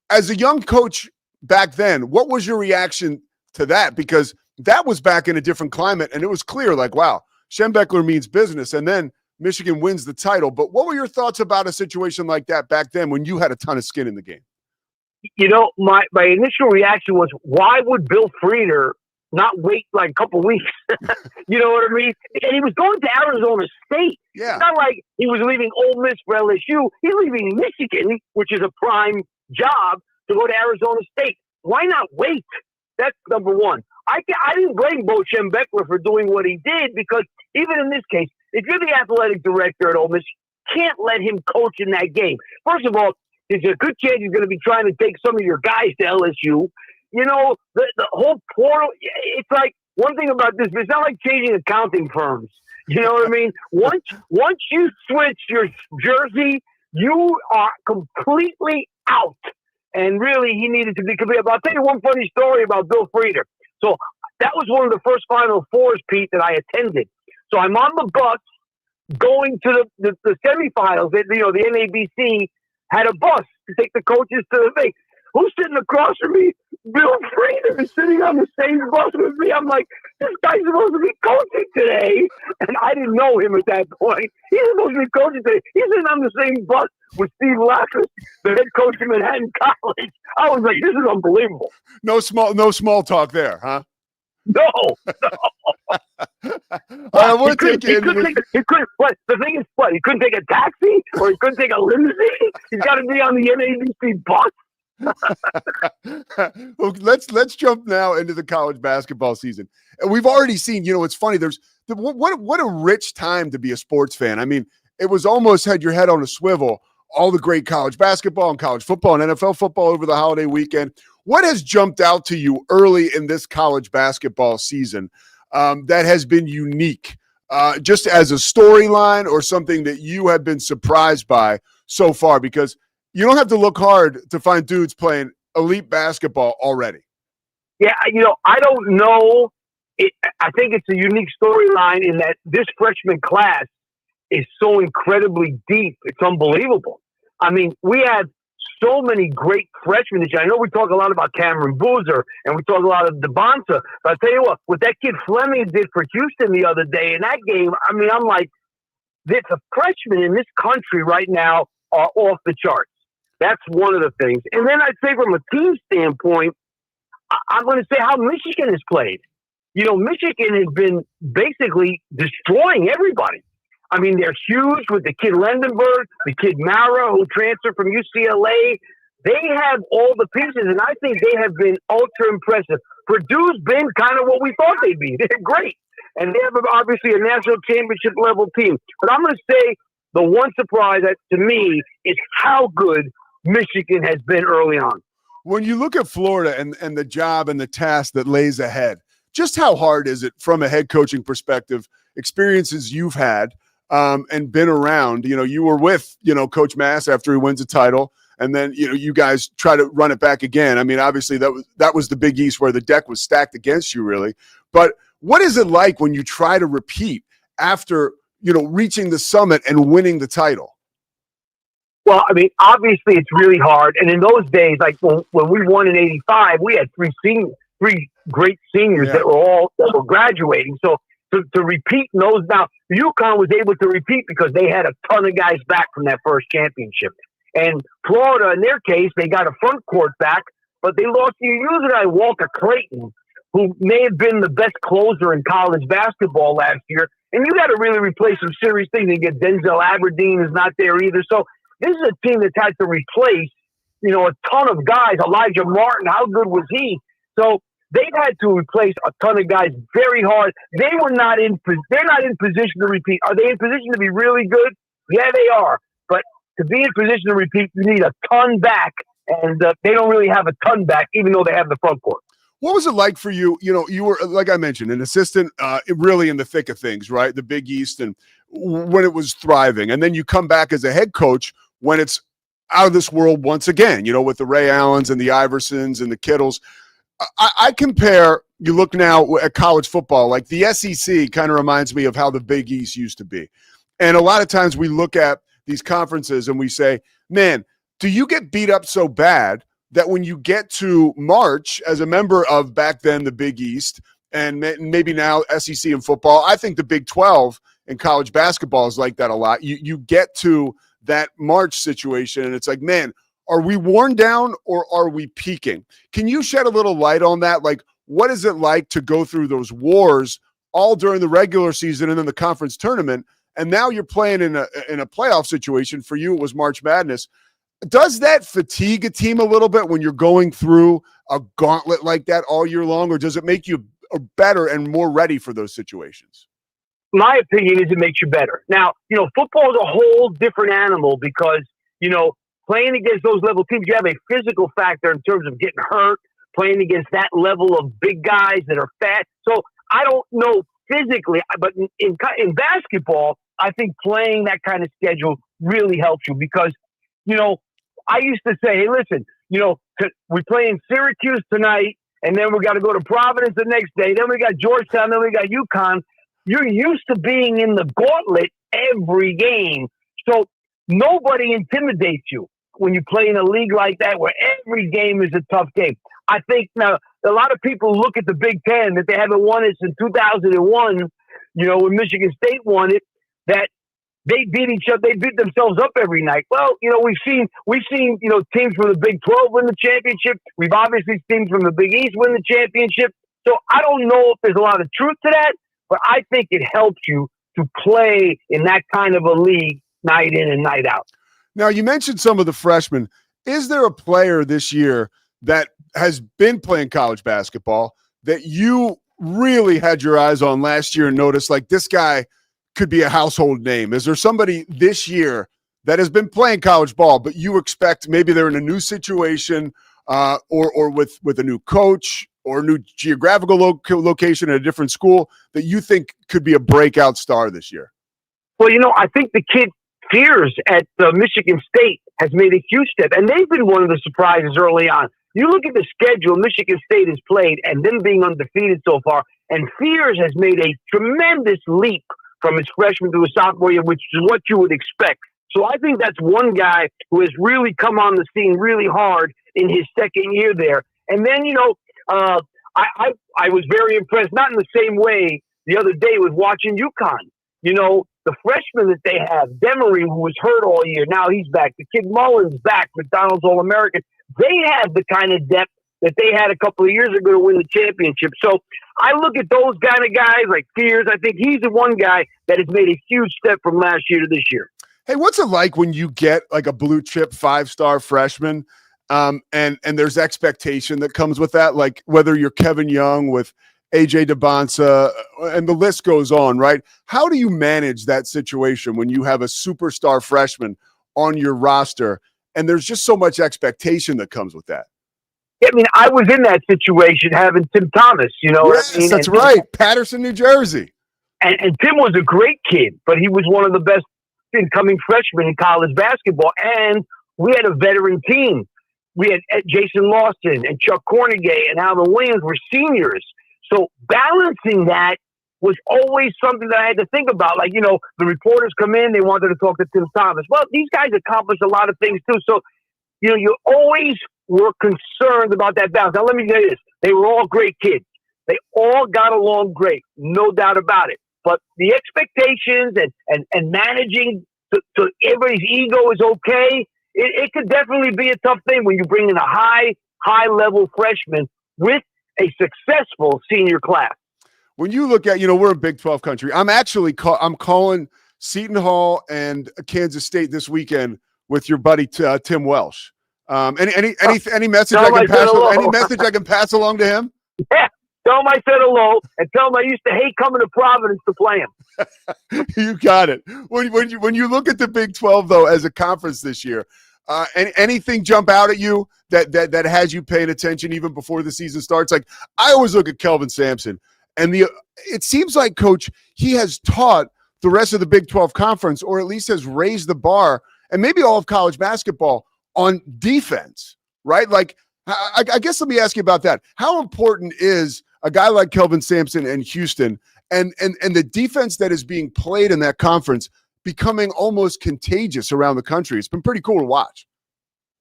As a young coach back then, what was your reaction to that? Because that was back in a different climate, and it was clear, like, wow, Schembechler means business, and then Michigan wins the title. But what were your thoughts about a situation like that back then when you had a ton of skin in the game? You know, my initial reaction was, why would Bill Frieder not wait like a couple weeks? You know what I mean? And he was going to Arizona State. Yeah. It's not like he was leaving Ole Miss for LSU. He's leaving Michigan, which is a prime job, to go to Arizona State. Why not wait? That's number one. I didn't blame Bo Schembechler for doing what he did, because even in this case, if you're the athletic director at Ole Miss, you can't let him coach in that game. First of all, there's a good chance he's going to be trying to take some of your guys to LSU. You know, the whole portal, it's like, one thing about this, it's not like changing accounting firms. You know what I mean? Once you switch your jersey, you are completely out. And really, he needed to be complete. But I'll tell you one funny story about Bill Frieder. So that was one of the first Final Fours, Pete, that I attended. So I'm on the bus going to the semifinals. You know, the NABC had a bus to take the coaches to the thing. who's sitting across from me? Bill Frieder is sitting on the same bus with me. I'm like, this guy's supposed to be coaching today. And I didn't know him at that point. He's supposed to be coaching today. He's sitting on the same bus with Steve Lappas, the head coach of Manhattan College. I was like, this is unbelievable. No small talk there, huh? No. I want to take you what? The thing is, what? He couldn't take a taxi or he couldn't take a limousine? He's got to be on the NABC bus. Well, let's jump now into the college basketball season. And we've already seen, it's funny. There's what a rich time to be a sports fan. I mean, it was almost had your head on a swivel. All the great college basketball and college football and NFL football over the holiday weekend. What has jumped out to you early in this college basketball season that has been unique, just as a storyline or something that you have been surprised by so far? Because you don't have to look hard to find dudes playing elite basketball already. Yeah, I don't know. I think it's a unique storyline in that this freshman class is so incredibly deep. It's unbelievable. I mean, we have so many great freshmen this year. I know we talk a lot about Cameron Boozer and we talk a lot of DeBonta, but I'll tell you what that kid Fleming did for Houston the other day in that game, I mean, I'm like, the freshmen in this country right now are off the charts. That's one of the things. And then I'd say from a team standpoint, I'm going to say how Michigan has played. Michigan has been basically destroying everybody. I mean, they're huge with the kid Lendenberg, the kid Mara, who transferred from UCLA. They have all the pieces, and I think they have been ultra impressive. Purdue's been kind of what we thought they'd be. They're great. And they have obviously a national championship level team. But I'm going to say the one surprise to me is how good Michigan has been early on. When you look at Florida and the job and the task that lays ahead, just how hard is it from a head coaching perspective, experiences you've had and been around? You were with, Coach Mass after he wins a title, and then, you guys try to run it back again. I mean, obviously that was the Big East where the deck was stacked against you, really. But what is it like when you try to repeat after, reaching the summit and winning the title? Well, I mean, obviously it's really hard. And in those days, like when we won in '85, we had three great seniors that were graduating. So to repeat those now, UConn was able to repeat because they had a ton of guys back from that first championship. And Florida, in their case, they got a front court back, but they lost to user guy Walter Clayton, who may have been the best closer in college basketball last year. And you got to really replace some serious things. And get Denzel Aberdeen is not there either. So this is a team that's had to replace, a ton of guys. Elijah Martin, how good was he? So they've had to replace a ton of guys very hard. They're not in position to repeat. Are they in position to be really good? Yeah, they are. But to be in position to repeat, you need a ton back, and they don't really have a ton back, even though they have the front court. What was it like for you? You were, like I mentioned, an assistant really in the thick of things, right? The Big East, and when it was thriving. And then you come back as a head coach when it's out of this world once again, with the Ray Allens and the Iversons and the Kittles. I compare, you look now at college football, like the SEC kind of reminds me of how the Big East used to be. And a lot of times we look at these conferences and we say, man, do you get beat up so bad that when you get to March as a member of back then the Big East and maybe now SEC in football, I think the Big 12 in college basketball is like that a lot. You get to that March situation and it's like, man, are we worn down or are we peaking? Can you shed a little light on that? Like, what is it like to go through those wars all during the regular season and then the conference tournament? And now you're playing in a playoff situation. For you, it was March Madness. Does that fatigue a team a little bit when you're going through a gauntlet like that all year long, or does it make you better and more ready for those situations? My opinion is it makes you better. Now, football is a whole different animal because, playing against those level teams, you have a physical factor in terms of getting hurt, playing against that level of big guys that are fat. So I don't know physically, but in basketball, I think playing that kind of schedule really helps you because, I used to say, hey, listen, we play in Syracuse tonight, and then we got to go to Providence the next day. Then we got Georgetown, then we got UConn. You're used to being in the gauntlet every game. So nobody intimidates you. when you play in a league like that where every game is a tough game. I think now a lot of people look at the Big Ten that they haven't won it since 2001, when Michigan State won it, that they beat each other, they beat themselves up every night. Well, we've seen teams from the Big 12 win the championship. We've obviously seen from the Big East win the championship. So I don't know if there's a lot of truth to that, but I think it helps you to play in that kind of a league night in and night out. Now, you mentioned some of the freshmen. Is there a player this year that has been playing college basketball that you really had your eyes on last year and noticed, like, this guy could be a household name? Is there somebody this year that has been playing college ball, but you expect maybe they're in a new situation or with a new coach or a new geographical location at a different school that you think could be a breakout star this year? Well, I think the kid Fears at Michigan State has made a huge step, and they've been one of the surprises early on. You look at the schedule Michigan State has played and them being undefeated so far, and Fears has made a tremendous leap from his freshman to his sophomore year, which is what you would expect. So I think that's one guy who has really come on the scene really hard in his second year there. And then, I was very impressed, not in the same way the other day with watching UConn. The freshman that they have, Demery, who was hurt all year, now he's back. The kid Mullins back, McDonald's All-American. They have the kind of depth that they had a couple of years ago to win the championship. So I look at those kind of guys like Fears. I think he's the one guy that has made a huge step from last year to this year. Hey, what's it like when you get like a blue chip 5-star freshman and there's expectation that comes with that? Like whether you're Kevin Young with AJ DeBonsa and the list goes on, right? How do you manage that situation when you have a superstar freshman on your roster and there's just so much expectation that comes with that? I mean, I was in that situation having Tim Thomas, Yes, that's right. Patterson, New Jersey. And Tim was a great kid, but he was one of the best incoming freshmen in college basketball. And we had a veteran team. We had Jason Lawson and Chuck Cornegay and Alvin Williams were seniors. So balancing that was always something that I had to think about. Like, the reporters come in, they wanted to talk to Tim Thomas. Well, these guys accomplished a lot of things too. So, you always were concerned about that balance. Now, let me tell you this. They were all great kids. They all got along great, no doubt about it. But the expectations and managing so everybody's ego is okay, it could definitely be a tough thing when you bring in a high-level freshman with a successful senior class. When you look at, we're in Big 12 country. I'm actually I'm calling Seton Hall and Kansas State this weekend with your buddy Tim Welsh. Any message I can pass? Any message I can pass along to him? Yeah, tell him I said hello, and tell him I used to hate coming to Providence to play him. You got it. When you look at the Big 12 though as a conference this year, anything jump out at you that has you paying attention even before the season starts? Like I always look at Kelvin Sampson, and it seems like, Coach, he has taught the rest of the Big 12 conference, or at least has raised the bar, and maybe all of college basketball on defense, right? Like I guess let me ask you about that. How important is a guy like Kelvin Sampson and Houston and the defense that is being played in that conference becoming almost contagious around the country? It's been pretty cool to watch.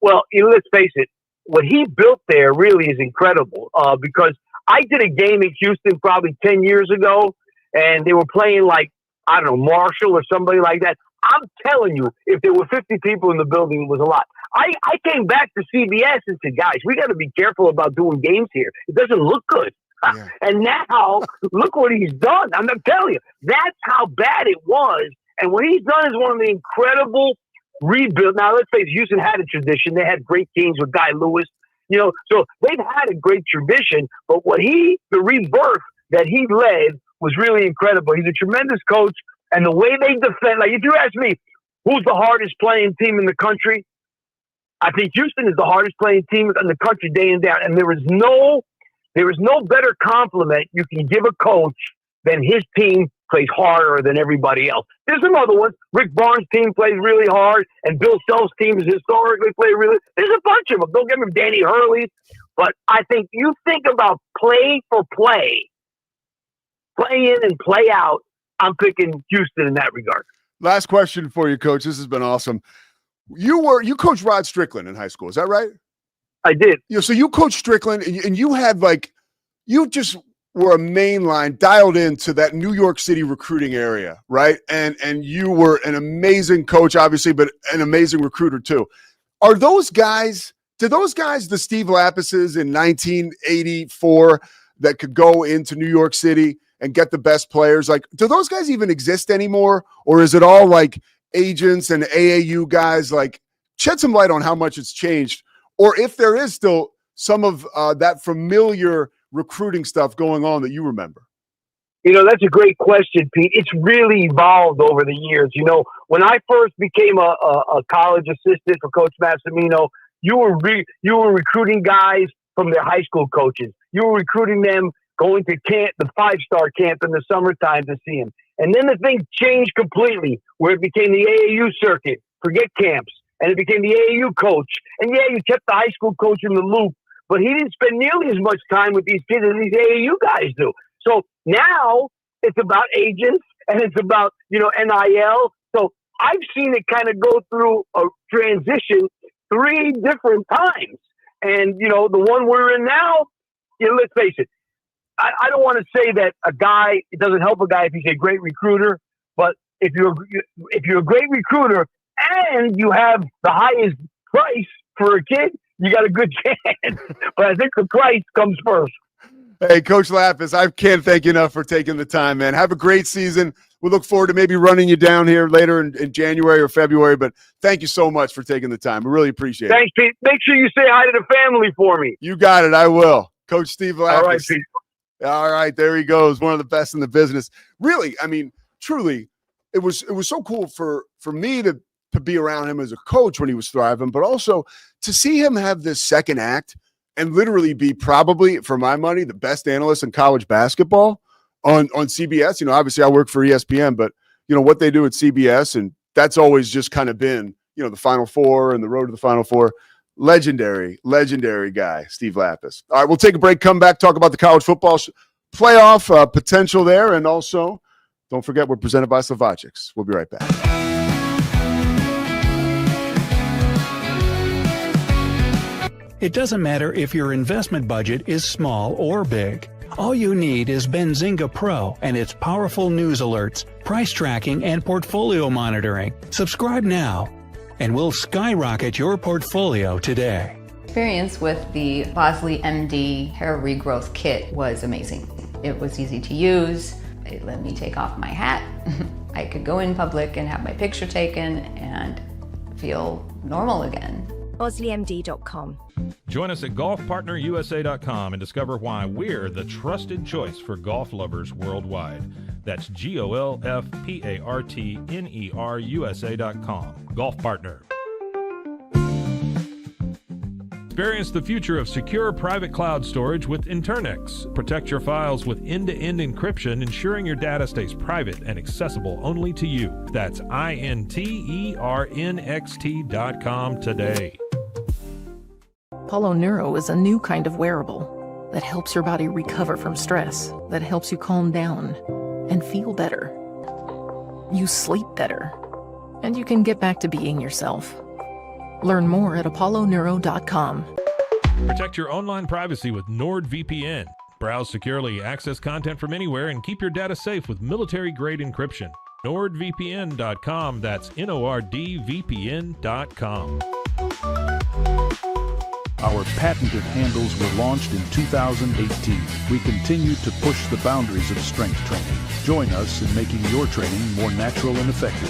Well, let's face it, what he built there really is incredible because I did a game in Houston probably 10 years ago, and they were playing like, I don't know, Marshall or somebody like that. I'm telling you, if there were 50 people in the building, it was a lot. I came back to CBS and said, guys, we got to be careful about doing games here. It doesn't look good. Yeah. And now, look what he's done. I'm telling you, that's how bad it was. And what he's done is one of the incredible rebuild. Now, let's face it, Houston had a tradition. They had great teams with Guy Lewis, so they've had a great tradition. But the rebirth that he led was really incredible. He's a tremendous coach. And the way they defend, like if you ask me, who's the hardest playing team in the country? I think Houston is the hardest playing team in the country day in, day out. And there is no better compliment you can give a coach than his team plays harder than everybody else. There's some other ones. Rick Barnes' team plays really hard, and Bill Self's teams historically play really. There's a bunch of them. Don't get me Danny Hurley, but I think you think about play for play in and play out. I'm picking Houston in that regard. Last question for you, Coach. This has been awesome. You coached Rod Strickland in high school. Is that right? I did. So you coached Strickland, and you had you just were a mainline dialed into that New York City recruiting area, right? And you were an amazing coach, obviously, but an amazing recruiter too. Did those guys, the Steve Lappases in 1984 that could go into New York City and get the best players, do those guys even exist anymore? Or is it all agents and AAU guys? Shed some light on how much it's changed, or if there is still some of that familiar recruiting stuff going on that you remember. That's a great question, Pete. It's really evolved over the years. When I first became a college assistant for Coach Massimino, you were recruiting guys from their high school coaches. You were recruiting them going to camp, the 5-star camp in the summertime to see them. And then the thing changed completely, where it became the AAU circuit, forget camps, and it became the AAU coach. And yeah, you kept the high school coach in the loop, but he didn't spend nearly as much time with these kids as these AAU guys do. So now it's about agents and it's about, NIL. So I've seen it kind of go through a transition 3 different times. And, the one we're in now, let's face it, I don't want to say that it doesn't help a guy if he's a great recruiter, but if you're a great recruiter and you have the highest price for a kid, you got a good chance. But I think the price comes first. Hey, Coach Lappas, I can't thank you enough for taking the time, man. Have a great season. We look forward to maybe running you down here later in January or February, but thank you so much for taking the time. We really appreciate it. Thanks, Pete. Make sure you say hi to the family for me. You got it. I will. Coach Steve Lappas. All right, Pete. All right, there he goes. One of the best in the business. Really, truly, it was so cool for me to be around him as a coach when he was thriving, but also to see him have this second act and literally be probably, for my money, the best analyst in college basketball on CBS. Obviously I work for ESPN, but what they do at CBS, and that's always just kind of been, the Final Four and the road to the Final Four. Legendary guy, Steve Lappas. All right, we'll take a break, come back, talk about the college football playoff potential there, and also don't forget we're presented by Slovacics. We'll be right back. It doesn't matter if your investment budget is small or big. All you need is Benzinga Pro and its powerful news alerts, price tracking, and portfolio monitoring. Subscribe now, and we'll skyrocket your portfolio today. Experience with the Bosley MD hair regrowth kit was amazing. It was easy to use. It let me take off my hat. I could go in public and have my picture taken and feel normal again. BosleyMD.com. Join us at golfpartnerusa.com and discover why we're the trusted choice for golf lovers worldwide. That's GOLFPARTNERUSA.com. Golf Partner. Experience the future of secure private cloud storage with Internix. Protect your files with end-to-end encryption, ensuring your data stays private and accessible only to you. That's INTERNXT.com today. Apollo Neuro is a new kind of wearable that helps your body recover from stress, that helps you calm down and feel better. You sleep better, and you can get back to being yourself. Learn more at apolloneuro.com. Protect your online privacy with NordVPN. Browse securely, access content from anywhere, and keep your data safe with military-grade encryption. NordVPN.com. That's NORDVPN.com. Our patented handles were launched in 2018. We continue to push the boundaries of strength training. Join us in making your training more natural and effective.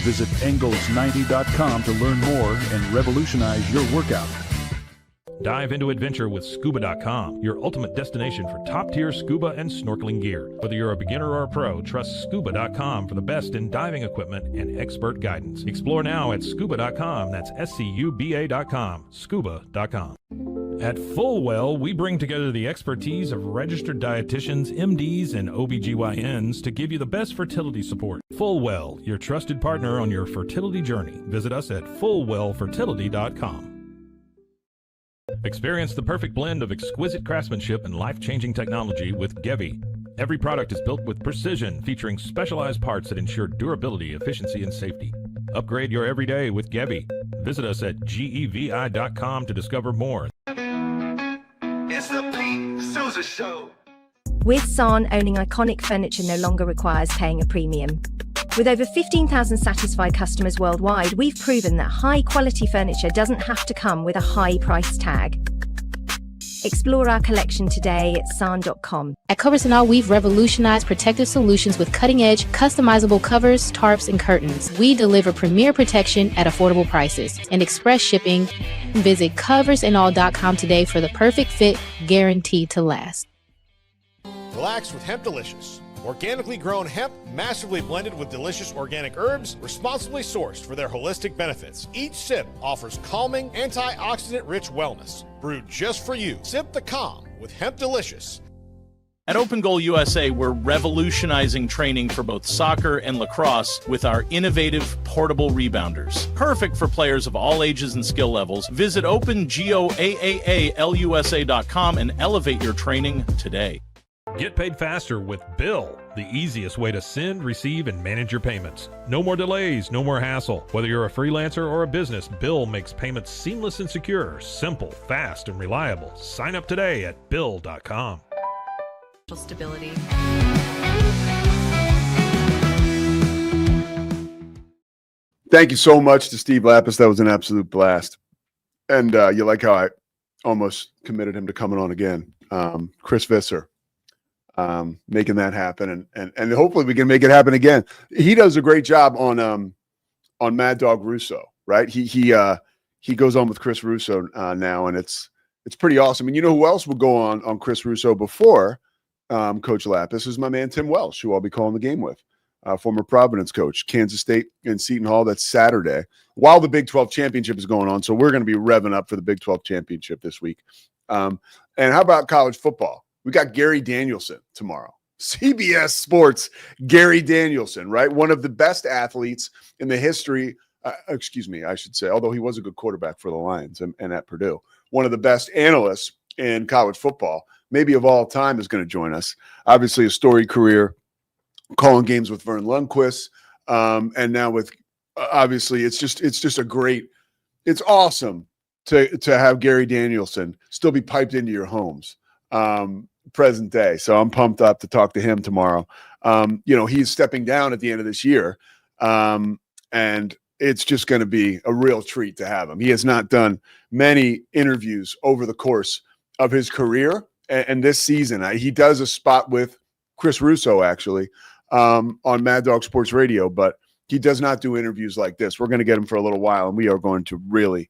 Visit Engels90.com to learn more and revolutionize your workout. Dive into adventure with Scuba.com, your ultimate destination for top-tier scuba and snorkeling gear. Whether you're a beginner or a pro, trust Scuba.com for the best in diving equipment and expert guidance. Explore now at Scuba.com. That's SCUBA.com. Scuba.com. At Fullwell, we bring together the expertise of registered dietitians, MDs, and OBGYNs to give you the best fertility support. Fullwell, your trusted partner on your fertility journey. Visit us at FullwellFertility.com. Experience the perfect blend of exquisite craftsmanship and life-changing technology with Gevi. Every product is built with precision, featuring specialized parts that ensure durability, efficiency, and safety. Upgrade your everyday with Gevi. Visit us at gevi.com to discover more. It's the Pete Sousa Show. With San, owning iconic furniture no longer requires paying a premium. With over 15,000 satisfied customers worldwide, we've proven that high-quality furniture doesn't have to come with a high price tag. Explore our collection today at san.com. At Covers & All, we've revolutionized protective solutions with cutting-edge, customizable covers, tarps, and curtains. We deliver premier protection at affordable prices and express shipping. Visit coversandall.com today for the perfect fit, guaranteed to last. Relax with Hemp Delicious. Organically grown hemp, massively blended with delicious organic herbs, responsibly sourced for their holistic benefits. Each sip offers calming, antioxidant-rich wellness. Brewed just for you. Sip the calm with Hemp Delicious. At Open Goal USA, we're revolutionizing training for both soccer and lacrosse with our innovative portable rebounders. Perfect for players of all ages and skill levels. Visit OpenGOAAALUSA.com and elevate your training today. Get paid faster with Bill, the easiest way to send, receive, and manage your payments. No more delays, no more hassle. Whether you're a freelancer or a business, Bill makes payments seamless and secure, simple, fast, and reliable. Sign up today at Bill.com. Stability. Thank you so much to Steve Lappas. That was an absolute blast. And you like how I almost committed him to coming on again. Chris Visser. Making that happen, and hopefully we can make it happen again. He does a great job on Mad Dog Russo, right? He goes on with Chris Russo now, and it's pretty awesome. And you know who else would go on Chris Russo before Coach Lappas is my man Tim Welsh, who I'll be calling the game with, former Providence coach, Kansas State and Seton Hall. That's Saturday while the Big 12 championship is going on. So we're going to be revving up for the Big 12 championship this week. And how about college football? We got Gary Danielson tomorrow. CBS Sports, Gary Danielson, right? One of the best athletes in the history, I should say, although he was a good quarterback for the Lions and at Purdue. One of the best analysts in college football, maybe of all time, is going to join us. Obviously, a storied career, calling games with Vern Lundquist, and now with, obviously, it's just a great, it's awesome to have Gary Danielson still be piped into your homes. Present day. So I'm pumped up to talk to him tomorrow. He's stepping down at the end of this year. And it's just going to be a real treat to have him. He has not done many interviews over the course of his career. And this season, he does a spot with Chris Russo, actually, on Mad Dog Sports Radio, but he does not do interviews like this. We're going to get him for a little while, and we are going to really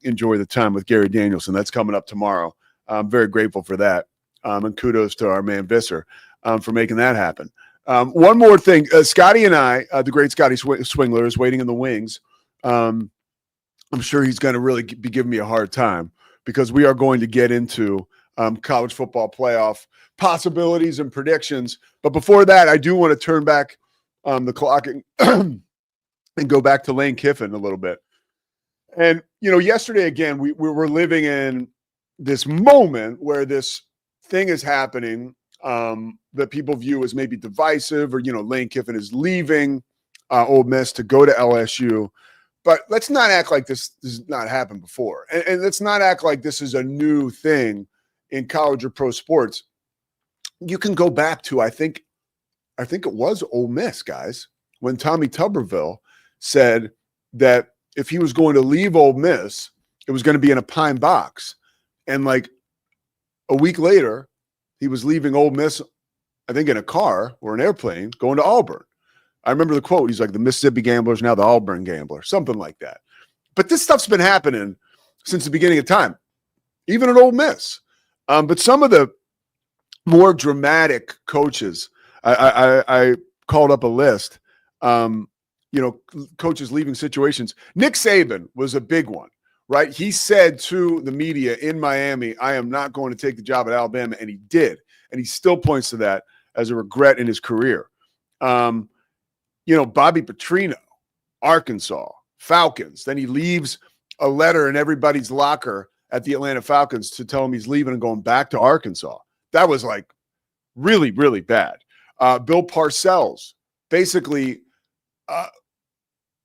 enjoy the time with Gary Danielson. That's coming up tomorrow. I'm very grateful for that. And kudos to our man Visser for making that happen. One more thing. Scotty and I, the great Scotty Swingler, is waiting in the wings. I'm sure he's going to really be giving me a hard time because we are going to get into college football playoff possibilities and predictions. But before that, I do want to turn back the clock and go back to Lane Kiffin a little bit. And, yesterday, again, we were living in this moment where this thing is happening that people view as maybe divisive, or Lane Kiffin is leaving Ole Miss to go to LSU. But let's not act like this has not happened before, and let's not act like this is a new thing in college or pro sports. You can go back to I think it was Ole Miss, guys, when Tommy Tuberville said that if he was going to leave Ole Miss, it was going to be in a pine box. And like a week later, he was leaving Ole Miss, I think in a car or an airplane, going to Auburn. I remember the quote. He's like, the Mississippi Gamblers, now the Auburn Gambler, something like that. But this stuff's been happening since the beginning of time, even at Ole Miss. But some of the more dramatic coaches, I called up a list, coaches leaving situations. Nick Saban was a big one. Right. He said to the media in Miami, I am not going to take the job at Alabama. And he did. And he still points to that as a regret in his career. Bobby Petrino, Arkansas, Falcons. Then he leaves a letter in everybody's locker at the Atlanta Falcons to tell him he's leaving and going back to Arkansas. That was like really, really bad. Bill Parcells, basically,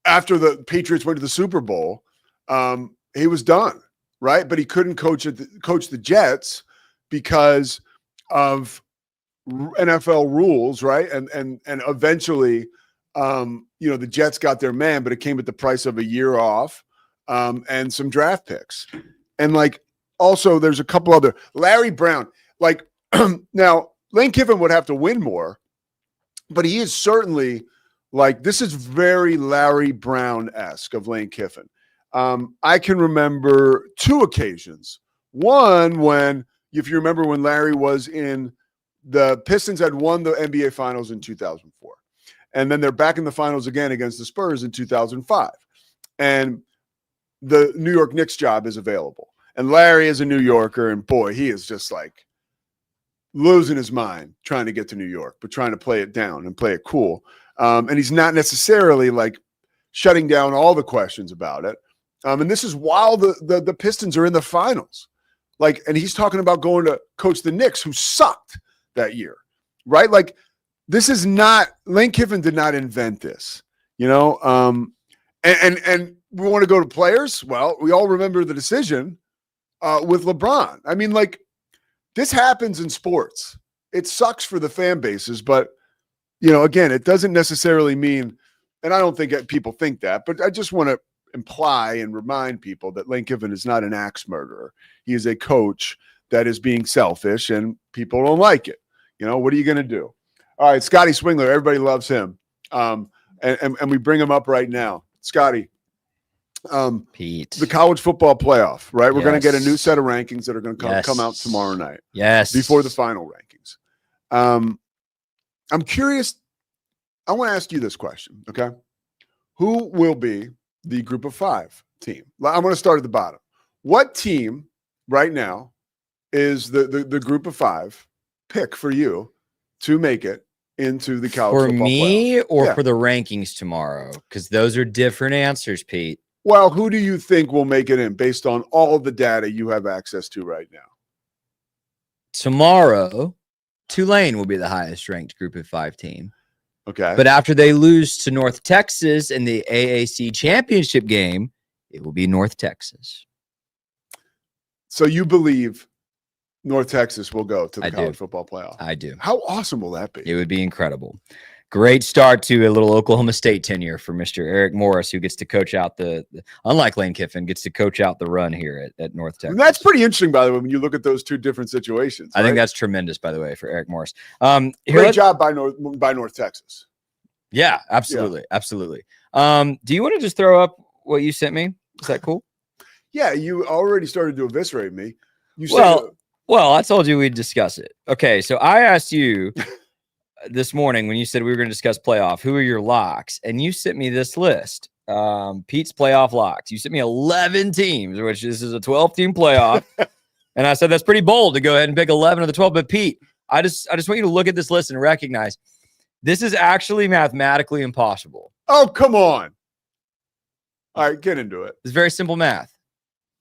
after the Patriots went to the Super Bowl, he was done, right? But he couldn't coach the Jets because of NFL rules, right? And eventually, the Jets got their man, but it came at the price of a year off and some draft picks. And also there's a couple other Larry Brown. Now Lane Kiffin would have to win more, but he is certainly this is very Larry Brown-esque of Lane Kiffin. I can remember two occasions. One, if you remember when Larry was in the Pistons had won the NBA Finals in 2004. And then they're back in the finals again against the Spurs in 2005. And the New York Knicks job is available. And Larry is a New Yorker, and boy, he is just losing his mind trying to get to New York, but trying to play it down and play it cool. And he's not necessarily shutting down all the questions about it. And this is while the Pistons are in the finals. And he's talking about going to coach the Knicks, who sucked that year, right? This is not Lane Kiffin did not invent this, and we want to go to players. Well, we all remember the decision with LeBron. I mean, this happens in sports. It sucks for the fan bases, but again, it doesn't necessarily mean, and I don't think people think that, but I just want to imply and remind people that Lane Kiffin is not an axe murderer. He is a coach that is being selfish, and people don't like it. What are you going to do? All right, Scotty Swingler, everybody loves him. And we bring him up right now. Scotty, Pete, the college football playoff, right? We're going to get a new set of rankings that are going to come out tomorrow night. Yes. Before the final rankings. I'm curious. I want to ask you this question, okay? Who will be the group of 5 team? I'm going to start at the bottom. What team right now is the group of 5 pick for you to make it into the college for football me playoff? or for the rankings tomorrow? Because those are different answers, Pete. Well, who do you think will make it in based on all the data you have access to right now? Tomorrow, Tulane will be the highest ranked group of 5 team. Okay. But after they lose to North Texas in the AAC championship game, it will be North Texas. So you believe North Texas will go to the college football playoff? I do. How awesome will that be? It would be incredible. Great start to a little Oklahoma State tenure for Mr. Eric Morris, who gets to coach out unlike Lane Kiffin, gets to coach out the run here at North Texas. And that's pretty interesting, by the way, when you look at those two different situations. I think that's tremendous, by the way, for Eric Morris. Great job by North Texas. Yeah, absolutely. Yeah. Absolutely. Do you want to just throw up what you sent me? Is that cool? Yeah, you already started to eviscerate me. Well, I told you we'd discuss it. Okay, so I asked you this morning when you said we were going to discuss playoff, who are your locks? And you sent me this list. Pete's playoff locks. You sent me 11 teams, which this is a 12-team playoff. And I said, that's pretty bold to go ahead and pick 11 of the 12. But Pete, I just want you to look at this list and recognize this is actually mathematically impossible. Oh, come on. All right, get into it. It's very simple math.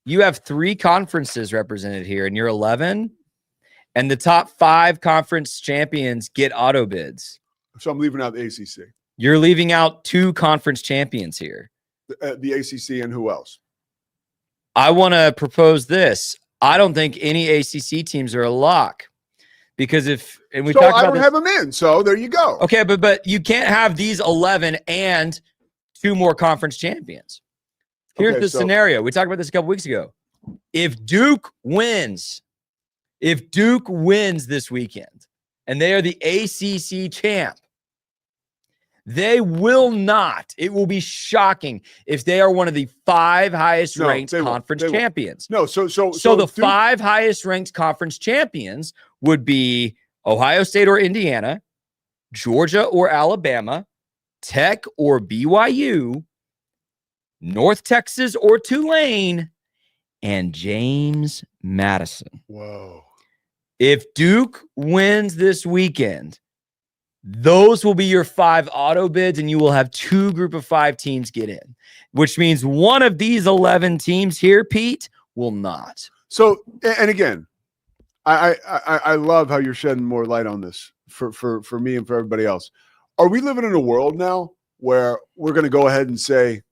You have 3 conferences represented here, and you're 11. And the top 5 conference champions get auto bids. So I'm leaving out the ACC. You're leaving out 2 conference champions here. The ACC and who else? I want to propose this. I don't think any ACC teams are a lock. Because I don't have them in. So there you go. Okay, but you can't have these 11 and 2 more conference champions. Here's the scenario. We talked about this a couple weeks ago. If Duke wins this weekend and they are the ACC champ, they will not. It will be shocking if they are one of the 5 highest ranked conference champions. No, so the 5 highest ranked conference champions would be Ohio State or Indiana, Georgia or Alabama, Tech or BYU, North Texas or Tulane, and James Madison. Whoa. If Duke wins this weekend, those will be your 5 auto bids, and you will have 2 group of 5 teams get in, which means one of these 11 teams here, Pete, will not. So, and again, I love how you're shedding more light on this for me and for everybody else. Are we living in a world now where we're going to go ahead and say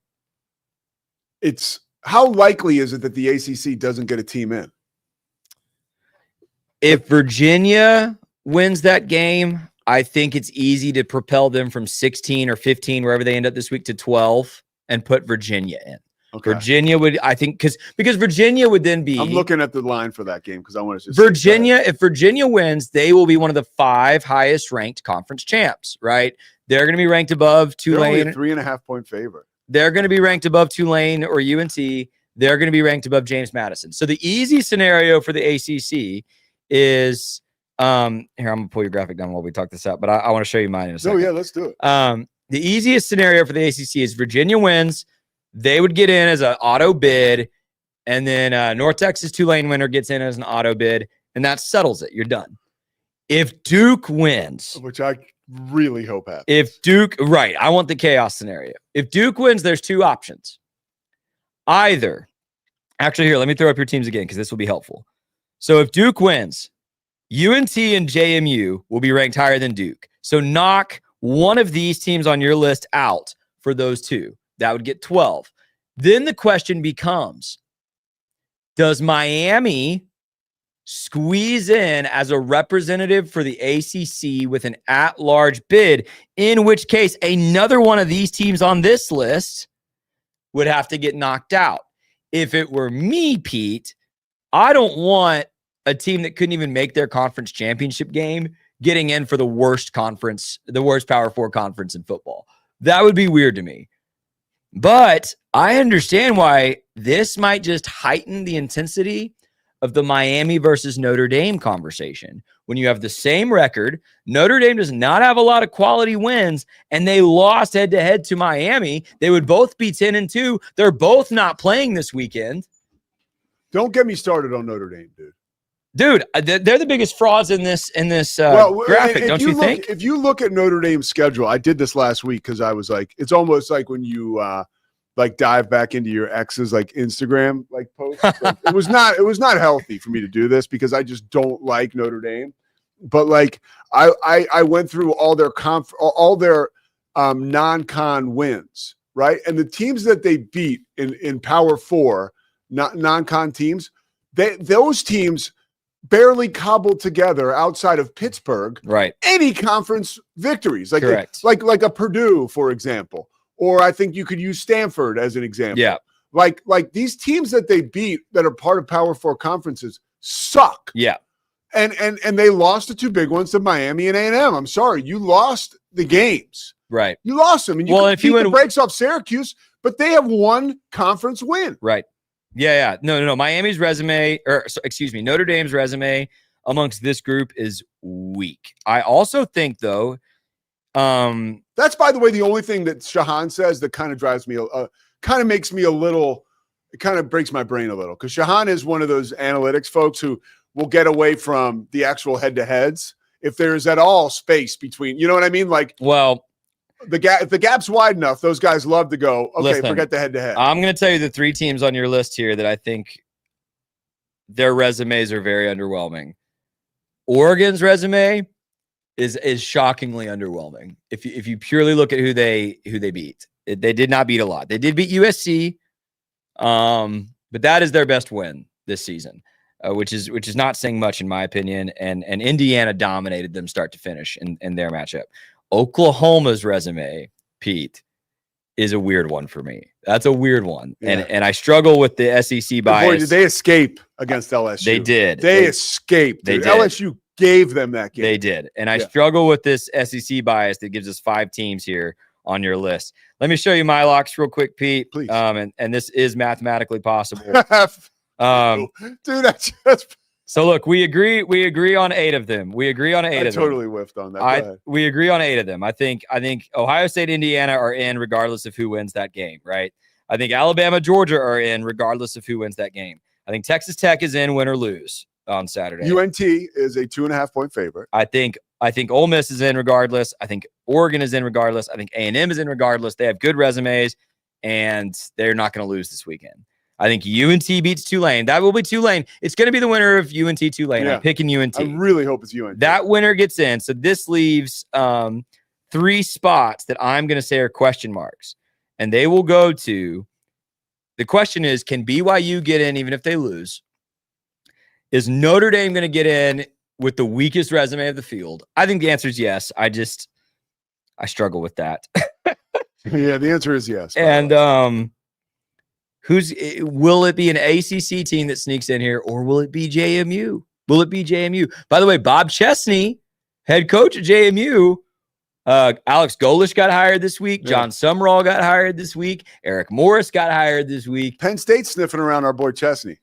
it's how likely is it that the ACC doesn't get a team in? If Virginia wins that game, I think it's easy to propel them from 16 or 15, wherever they end up this week, to 12 and put Virginia in. Okay. Virginia would, I think, because Virginia would then be. I'm looking at the line for that game because I want to just Virginia. If Virginia wins, they will be one of the 5 highest ranked conference champs, right? They're going to be ranked above Tulane. They're only a 3.5 point favorite. They're going to be ranked above Tulane or UNT. They're going to be ranked above James Madison. So the easy scenario for the ACC is here. I'm gonna pull your graphic down while we talk this out, but I want to show you mine in a second. Oh yeah, let's do it. The easiest scenario for the ACC is Virginia wins. They would get in as an auto bid, and then North Texas Tulane winner gets in as an auto bid, and that settles it. You're done. If Duke wins, which I really hope happens. If Duke, right, I want the chaos scenario. If Duke wins, there's 2 options. Either, actually, here, let me throw up your teams again because this will be helpful. So if Duke wins, UNT and JMU will be ranked higher than Duke. So knock one of these teams on your list out for those 2. That would get 12. Then the question becomes, does Miami squeeze in as a representative for the ACC with an at-large bid, in which case another one of these teams on this list would have to get knocked out? If it were me, Pete, I don't want a team that couldn't even make their conference championship game getting in for the worst conference, the worst Power 4 conference in football. That would be weird to me. But I understand why this might just heighten the intensity of the Miami versus Notre Dame conversation. When you have the same record, Notre Dame does not have a lot of quality wins, and they lost head-to-head to Miami. They would both be 10-2. They're both not playing this weekend. Don't get me started on Notre Dame, dude. Dude, they're the biggest frauds in this graphic, don't you think? If you look at Notre Dame's schedule, I did this last week because I was like, it's almost like when you like dive back into your ex's like Instagram like posts. Like, it was not healthy for me to do this because I just don't like Notre Dame. But like I went through all their non-con wins, right? And the teams that they beat in Power 4, non-con teams, those teams barely cobbled together outside of Pittsburgh, right? Any conference victories, like correct, like a Purdue, for example, or I think you could use Stanford as an example. Yeah, like these teams that they beat that are part of Power 4 conferences suck. Yeah, and they lost the 2 big ones to Miami and A&M. I'm sorry, you lost the games, right? You lost them, and you could beat the brakes off Syracuse, but they have 1 conference win, right? Yeah. No. Miami's resume, Notre Dame's resume amongst this group is weak. I also think, though, that's, by the way, the only thing that Shahan says that kind of drives me, kind of makes me a little, it kind of breaks my brain a little, because Shahan is one of those analytics folks who will get away from the actual head-to-heads if there's at all space between, you know what I mean? Like, well, if the gap's wide enough, those guys love to go, okay, listen, forget the head-to-head. I'm going to tell you the 3 teams on your list here that I think their resumes are very underwhelming. Oregon's resume is shockingly underwhelming. If you purely look at who they beat, they did not beat a lot. They did beat USC, but that is their best win this season, which is not saying much in my opinion. And Indiana dominated them start to finish in their matchup. Oklahoma's resume, Pete, is a weird one for me. That's a weird one. Yeah. And I struggle with the SEC bias. Boy, did they escape against LSU? They did. They escaped. They did. LSU gave them that game. They did. And I struggle with this SEC bias that gives us 5 teams here on your list. Let me show you my locks real quick, Pete. Please. And this is mathematically possible. Dude, that's just... So look, we agree on 8 of them. We agree on 8 of them. I totally whiffed on that. We agree on 8 of them. I think Ohio State, Indiana are in regardless of who wins that game, right? I think Alabama, Georgia are in regardless of who wins that game. I think Texas Tech is in, win or lose on Saturday. UNT is a 2.5 point favorite. I think Ole Miss is in regardless. I think Oregon is in regardless. I think A&M is in regardless. They have good resumes, and they're not going to lose this weekend. I think UNT beats Tulane. That will be Tulane. It's going to be the winner of UNT Tulane. Yeah. I'm picking UNT. I really hope it's UNT. That winner gets in. So this leaves 3 spots that I'm going to say are question marks. And they will go to The question is, can BYU get in even if they lose? Is Notre Dame going to get in with the weakest resume of the field? I think the answer is yes. I struggle with that. Yeah, the answer is yes. And will it be an ACC team that sneaks in here, or will it be JMU? Will it be JMU? By the way, Bob Chesney, head coach at JMU, Alex Golish got hired this week. Yeah. John Sumrall got hired this week. Eric Morris got hired this week. Penn State's sniffing around our boy Chesney.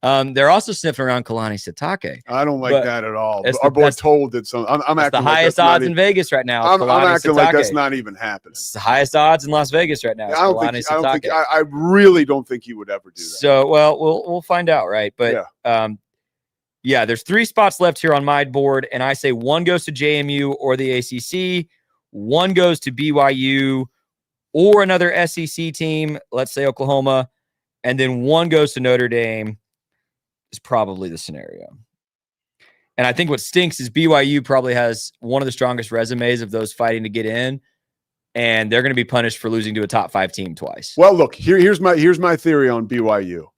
They're also sniffing around Kalani Sitake. I don't like that at all. Our boy Toll did something. I'm acting the like highest odds in Vegas right now. I'm acting like that's not even happening. It's the highest odds in Las Vegas right now. I really don't think he would ever do that. So, well, we'll find out, right? But yeah, there's 3 spots left here on my board, and I say 1 goes to JMU or the ACC, 1 goes to BYU or another SEC team, let's say Oklahoma, and then 1 goes to Notre Dame. Is probably the scenario. And I think what stinks is BYU probably has one of the strongest resumes of those fighting to get in, and they're going to be punished for losing to a top 5 team twice. Well, look, here's my theory on BYU.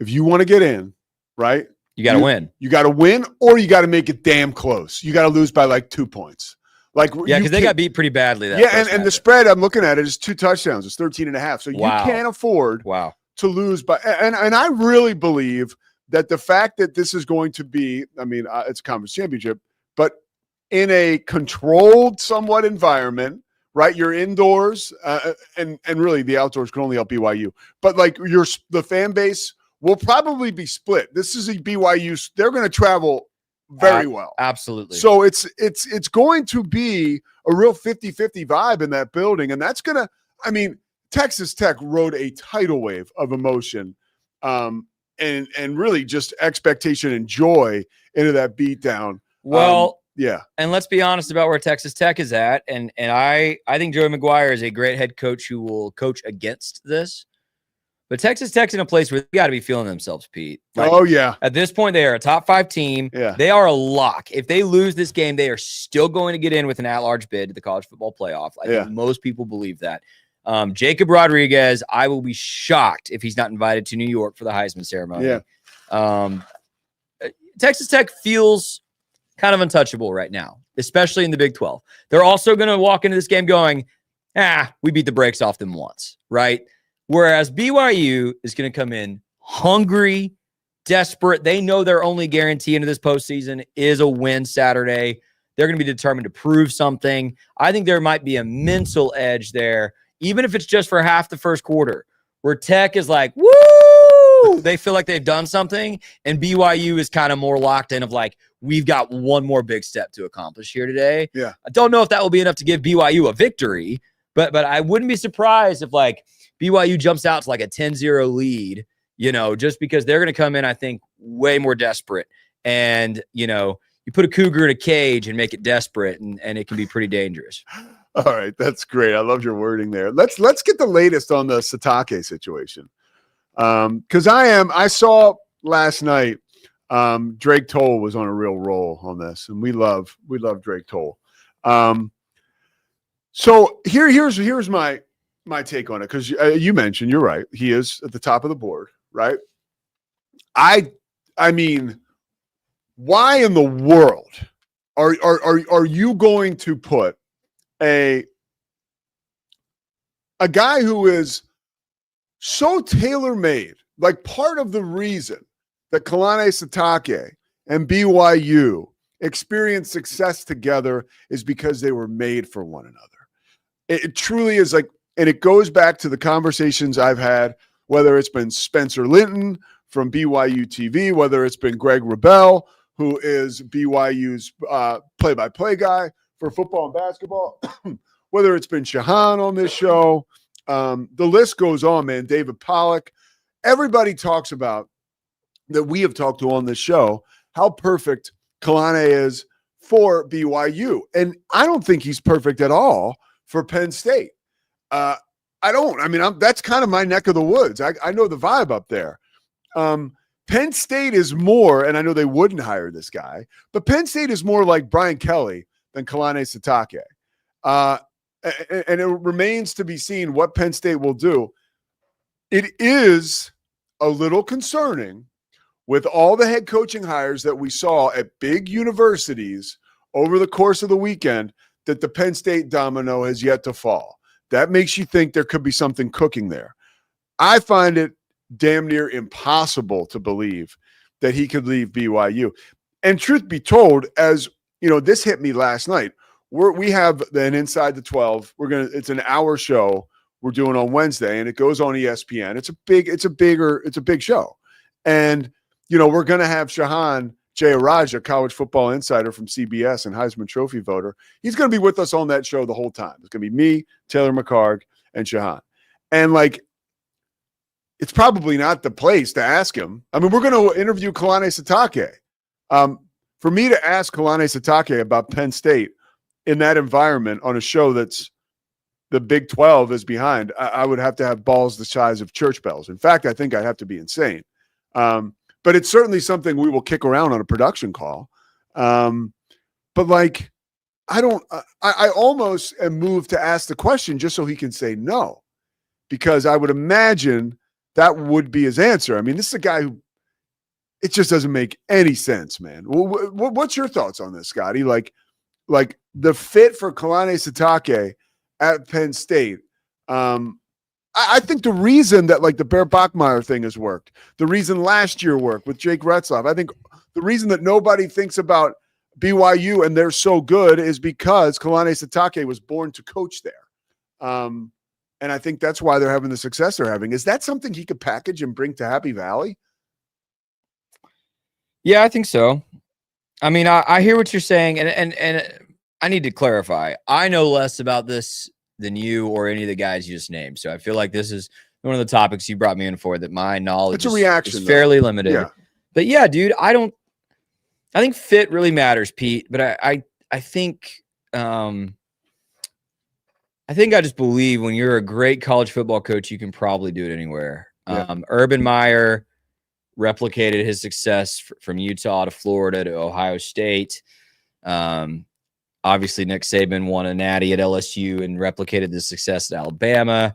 If you want to get in, right? You got to win. You got to win, or you got to make it damn close. You got to lose by like 2 points. Yeah, because they got beat pretty badly. And the spread I'm looking at it is 2 touchdowns. It's 13.5. So you can't afford to lose by. And I really believe that the fact that this is going to be, I mean, it's a conference championship, but in a controlled somewhat environment, right? You're indoors, and really the outdoors can only help BYU. But like the fan base will probably be split. This is a BYU. They're going to travel very well. Absolutely. So it's going to be a real 50-50 vibe in that building. And that's going to, I mean, Texas Tech rode a tidal wave of emotion. And really just expectation and joy into that beatdown. Well, yeah. And let's be honest about where Texas Tech is at. And I think Joey McGuire is a great head coach who will coach against this. But Texas Tech's in a place where they got to be feeling themselves, Pete. Oh, yeah. At this point, they are a top 5 team. Yeah. They are a lock. If they lose this game, they are still going to get in with an at-large bid to the college football playoff. I think most people believe that. Jacob Rodriguez, I will be shocked if he's not invited to New York for the Heisman ceremony. Yeah. Texas Tech feels kind of untouchable right now, especially in the Big 12. They're also going to walk into this game going, we beat the brakes off them once, right? Whereas BYU is going to come in hungry, desperate. They know their only guarantee into this postseason is a win Saturday. They're going to be determined to prove something. I think there might be a mental edge there, even if it's just for half the first quarter, where Tech is like, woo! They feel like they've done something, and BYU is kind of more locked in of like, we've got one more big step to accomplish here today. Yeah. I don't know if that will be enough to give BYU a victory, but I wouldn't be surprised if like BYU jumps out to like a 10-0 lead, just because they're going to come in, I think, way more desperate. And, you put a cougar in a cage and make it desperate, and it can be pretty dangerous. All right, that's great. I love your wording there. Let's get the latest on the Sitake situation. Because I saw last night Drake Toll was on a real roll on this, and we love Drake Toll. So here's my take on it, because you mentioned, you're right, he is at the top of the board, right? I mean, why in the world are you going to put a guy who is so tailor-made, like part of the reason that Kalani Sitake and BYU experience success together is because they were made for one another. It truly is like, and it goes back to the conversations I've had, whether it's been Spencer Linton from BYU TV, whether it's been Greg Wrubell, who is BYU's play-by-play guy for football and basketball, whether it's been Shahan on this show. The list goes on, man. David Pollack. Everybody talks about that we have talked to on this show, how perfect Kalani is for BYU. And I don't think he's perfect at all for Penn State. I don't. I mean, that's kind of my neck of the woods. I know the vibe up there. Penn State is more, and I know they wouldn't hire this guy, but Penn State is more like Brian Kelly than Kalani Sitake. And it remains to be seen what Penn State will do. it is a little concerning with all the head coaching hires that we saw at big universities over the course of the weekend that the Penn State domino has yet to fall. That makes you think there could be something cooking there. I find it damn near impossible to believe that he could leave BYU. And truth be told, as you know, this hit me last night. We have an Inside the 12. It's an hour show we're doing on Wednesday, and it goes on ESPN. It's a big show. And you know, we're gonna have Shahan Jayaraja, college football insider from CBS and Heisman Trophy voter. He's gonna be with us on that show the whole time. It's gonna be me, Taylor McCarg, and Shahan. And like, it's probably not the place to ask him. I mean, we're going to interview Kalani Sitake. For me to ask Kalani Sitake about Penn State in that environment on a show that's the Big 12 is behind, I would have to have balls the size of church bells. In fact, I think I'd have to be insane. But it's certainly something we will kick around on a production call. But like, I almost am moved to ask the question just so he can say no, because I would imagine that would be his answer. I mean, this is a guy who, it just doesn't make any sense, man. What's your thoughts on this, Scotty? Like the fit for Kalani Sitake at Penn State. I think the reason that like the Bear Bachmeier thing has worked, the reason last year worked with Jake Retzlaff, I think the reason that nobody thinks about BYU and they're so good is because Kalani Sitake was born to coach there. And I think that's why they're having the success they're having. Is that something he could package and bring to Happy Valley? Yeah, I think so. I mean, I hear what you're saying, and I need to clarify. I know less about this than you or any of the guys you just named. So I feel like this is one of the topics you brought me in for that my knowledge is fairly limited. Yeah. But yeah, dude, I think fit really matters, Pete. But I think I just believe when you're a great college football coach, you can probably do it anywhere. Yeah. Urban Meyer replicated his success from Utah to Florida to Ohio State. Obviously, Nick Saban won a natty at LSU and replicated the success at Alabama.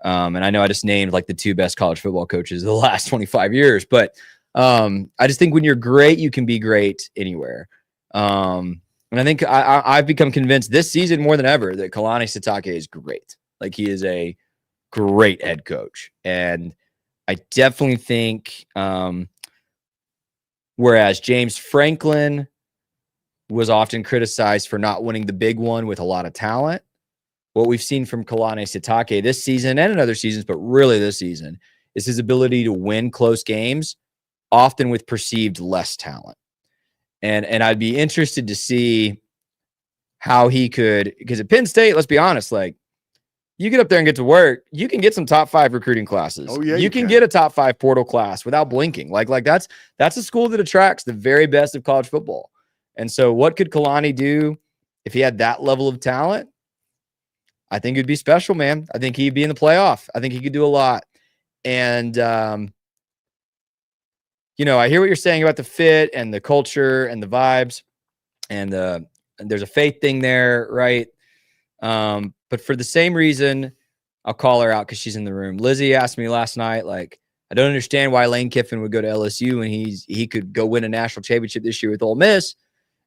And I know I just named like the two best college football coaches of the last 25 years. But I just think when you're great, you can be great anywhere. And I think I've become convinced this season more than ever that Kalani Sitake is great. Like, he is a great head coach. And I definitely think whereas James Franklin was often criticized for not winning the big one with a lot of talent, what we've seen from Kalani Sitake this season and in other seasons, but really this season, is his ability to win close games, often with perceived less talent. And I'd be interested to see how he could, because at Penn State, let's be honest, like, you get up there and get to work, you can get some top 5 recruiting classes. Oh, yeah, you can get a top 5 portal class without blinking. Like that's a school that attracts the very best of college football. And so what could Kalani do if he had that level of talent? I think it'd be special, man. I think he'd be in the playoff. I think he could do a lot. And, you know, I hear what you're saying about the fit and the culture and the vibes and there's a faith thing there, right? But for the same reason, I'll call her out because she's in the room. Lizzie asked me last night, like, I don't understand why Lane Kiffin would go to LSU and he could go win a national championship this year with Ole Miss.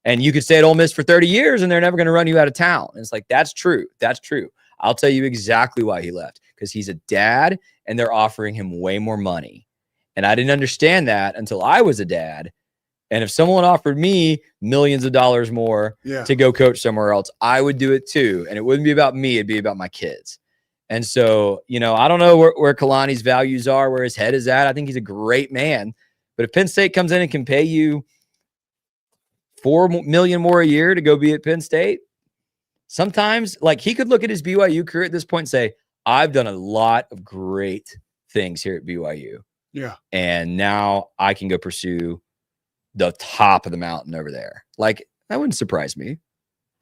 And you could stay at Ole Miss for 30 years and they're never going to run you out of town. And it's like, that's true. That's true. I'll tell you exactly why he left. Because he's a dad and they're offering him way more money. And I didn't understand that until I was a dad. And if someone offered me millions of dollars more to go coach somewhere else, I would do it too. And it wouldn't be about me. It'd be about my kids. And so, you know, I don't know where Kalani's values are, where his head is at. I think he's a great man. But if Penn State comes in and can pay you $4 million more a year to go be at Penn State, sometimes, like, he could look at his BYU career at this point and say, I've done a lot of great things here at BYU. Yeah. And now I can go pursue the top of the mountain over there. Like, that wouldn't surprise me. It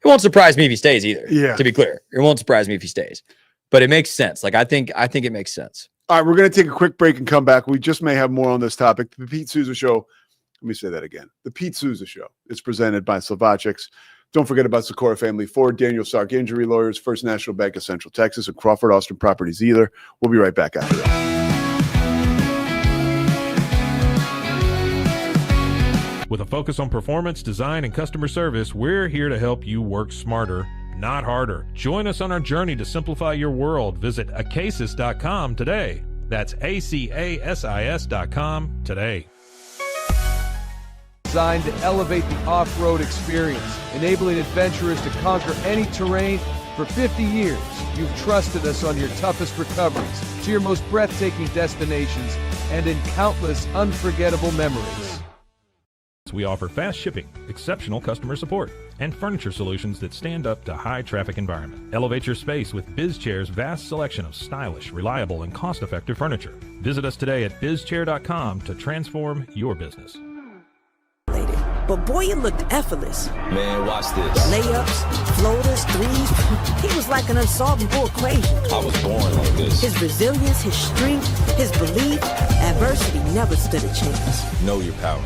won't surprise me if he stays either. Yeah. To be clear, it won't surprise me if he stays. But it makes sense. Like, I think it makes sense. All right, we're going to take a quick break and come back. We just may have more on this topic. The Pete Sousa Show. Let me say that again. The Pete Sousa Show is presented by Slovacics. Don't forget about Socorro Family Ford, Daniel Stark Injury Lawyers, First National Bank of Central Texas, and Crawford Austin Properties either. We'll be right back after that. With a focus on performance, design, and customer service, we're here to help you work smarter, not harder. Join us on our journey to simplify your world. Visit acasis.com today. That's ACASIS.com today. Designed to elevate the off-road experience, enabling adventurers to conquer any terrain. For 50 years, you've trusted us on your toughest recoveries, to your most breathtaking destinations, and in countless unforgettable memories. We offer fast shipping, exceptional customer support, and furniture solutions that stand up to high traffic environment. Elevate your space with BizChair's vast selection of stylish, reliable, and cost-effective furniture. Visit us today at bizchair.com to transform your business. But boy, it looked effortless. Man, watch this. Layups, floaters, threes. He was like an unsolvable equation. I was born like this. His resilience, his strength, his belief, adversity never stood a chance. Know your power.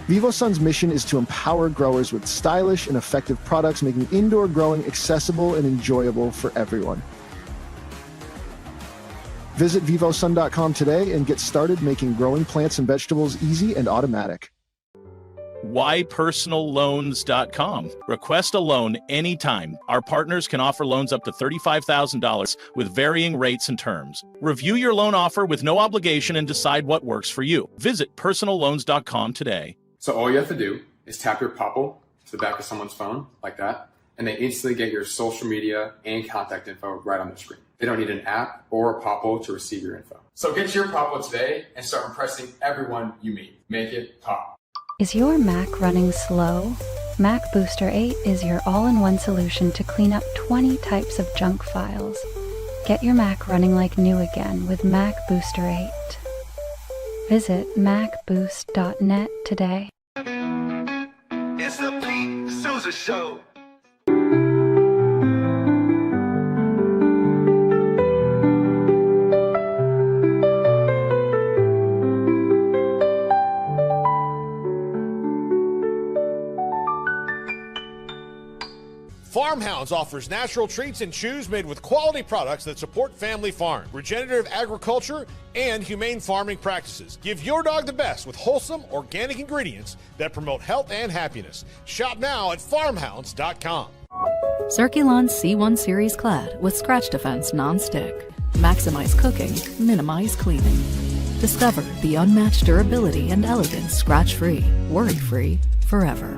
VivoSun's mission is to empower growers with stylish and effective products, making indoor growing accessible and enjoyable for everyone. Visit vivosun.com today and get started making growing plants and vegetables easy and automatic. whypersonalloans.com. Request a loan anytime. Our partners can offer loans up to $35,000 with varying rates and terms. Review your loan offer with no obligation and decide what works for you. Visit personalloans.com today. So all you have to do is tap your Popple to the back of someone's phone like that, and they instantly get your social media and contact info right on the screen. They don't need an app or a Popple to receive your info. So get your Popple today and start impressing everyone you meet. Make it pop. Is your Mac running slow? Mac Booster 8 is your all-in-one solution to clean up 20 types of junk files. Get your Mac running like new again with Mac Booster 8. Visit macboost.net today. It's the Pete Sousa Show. Farmhounds offers natural treats and chews made with quality products that support family farm, regenerative agriculture, and humane farming practices. Give your dog the best with wholesome, organic ingredients that promote health and happiness. Shop now at farmhounds.com. Circulon C1 Series Clad with Scratch Defense Non-Stick. Maximize cooking, minimize cleaning. Discover the unmatched durability and elegance scratch-free, worry-free, forever.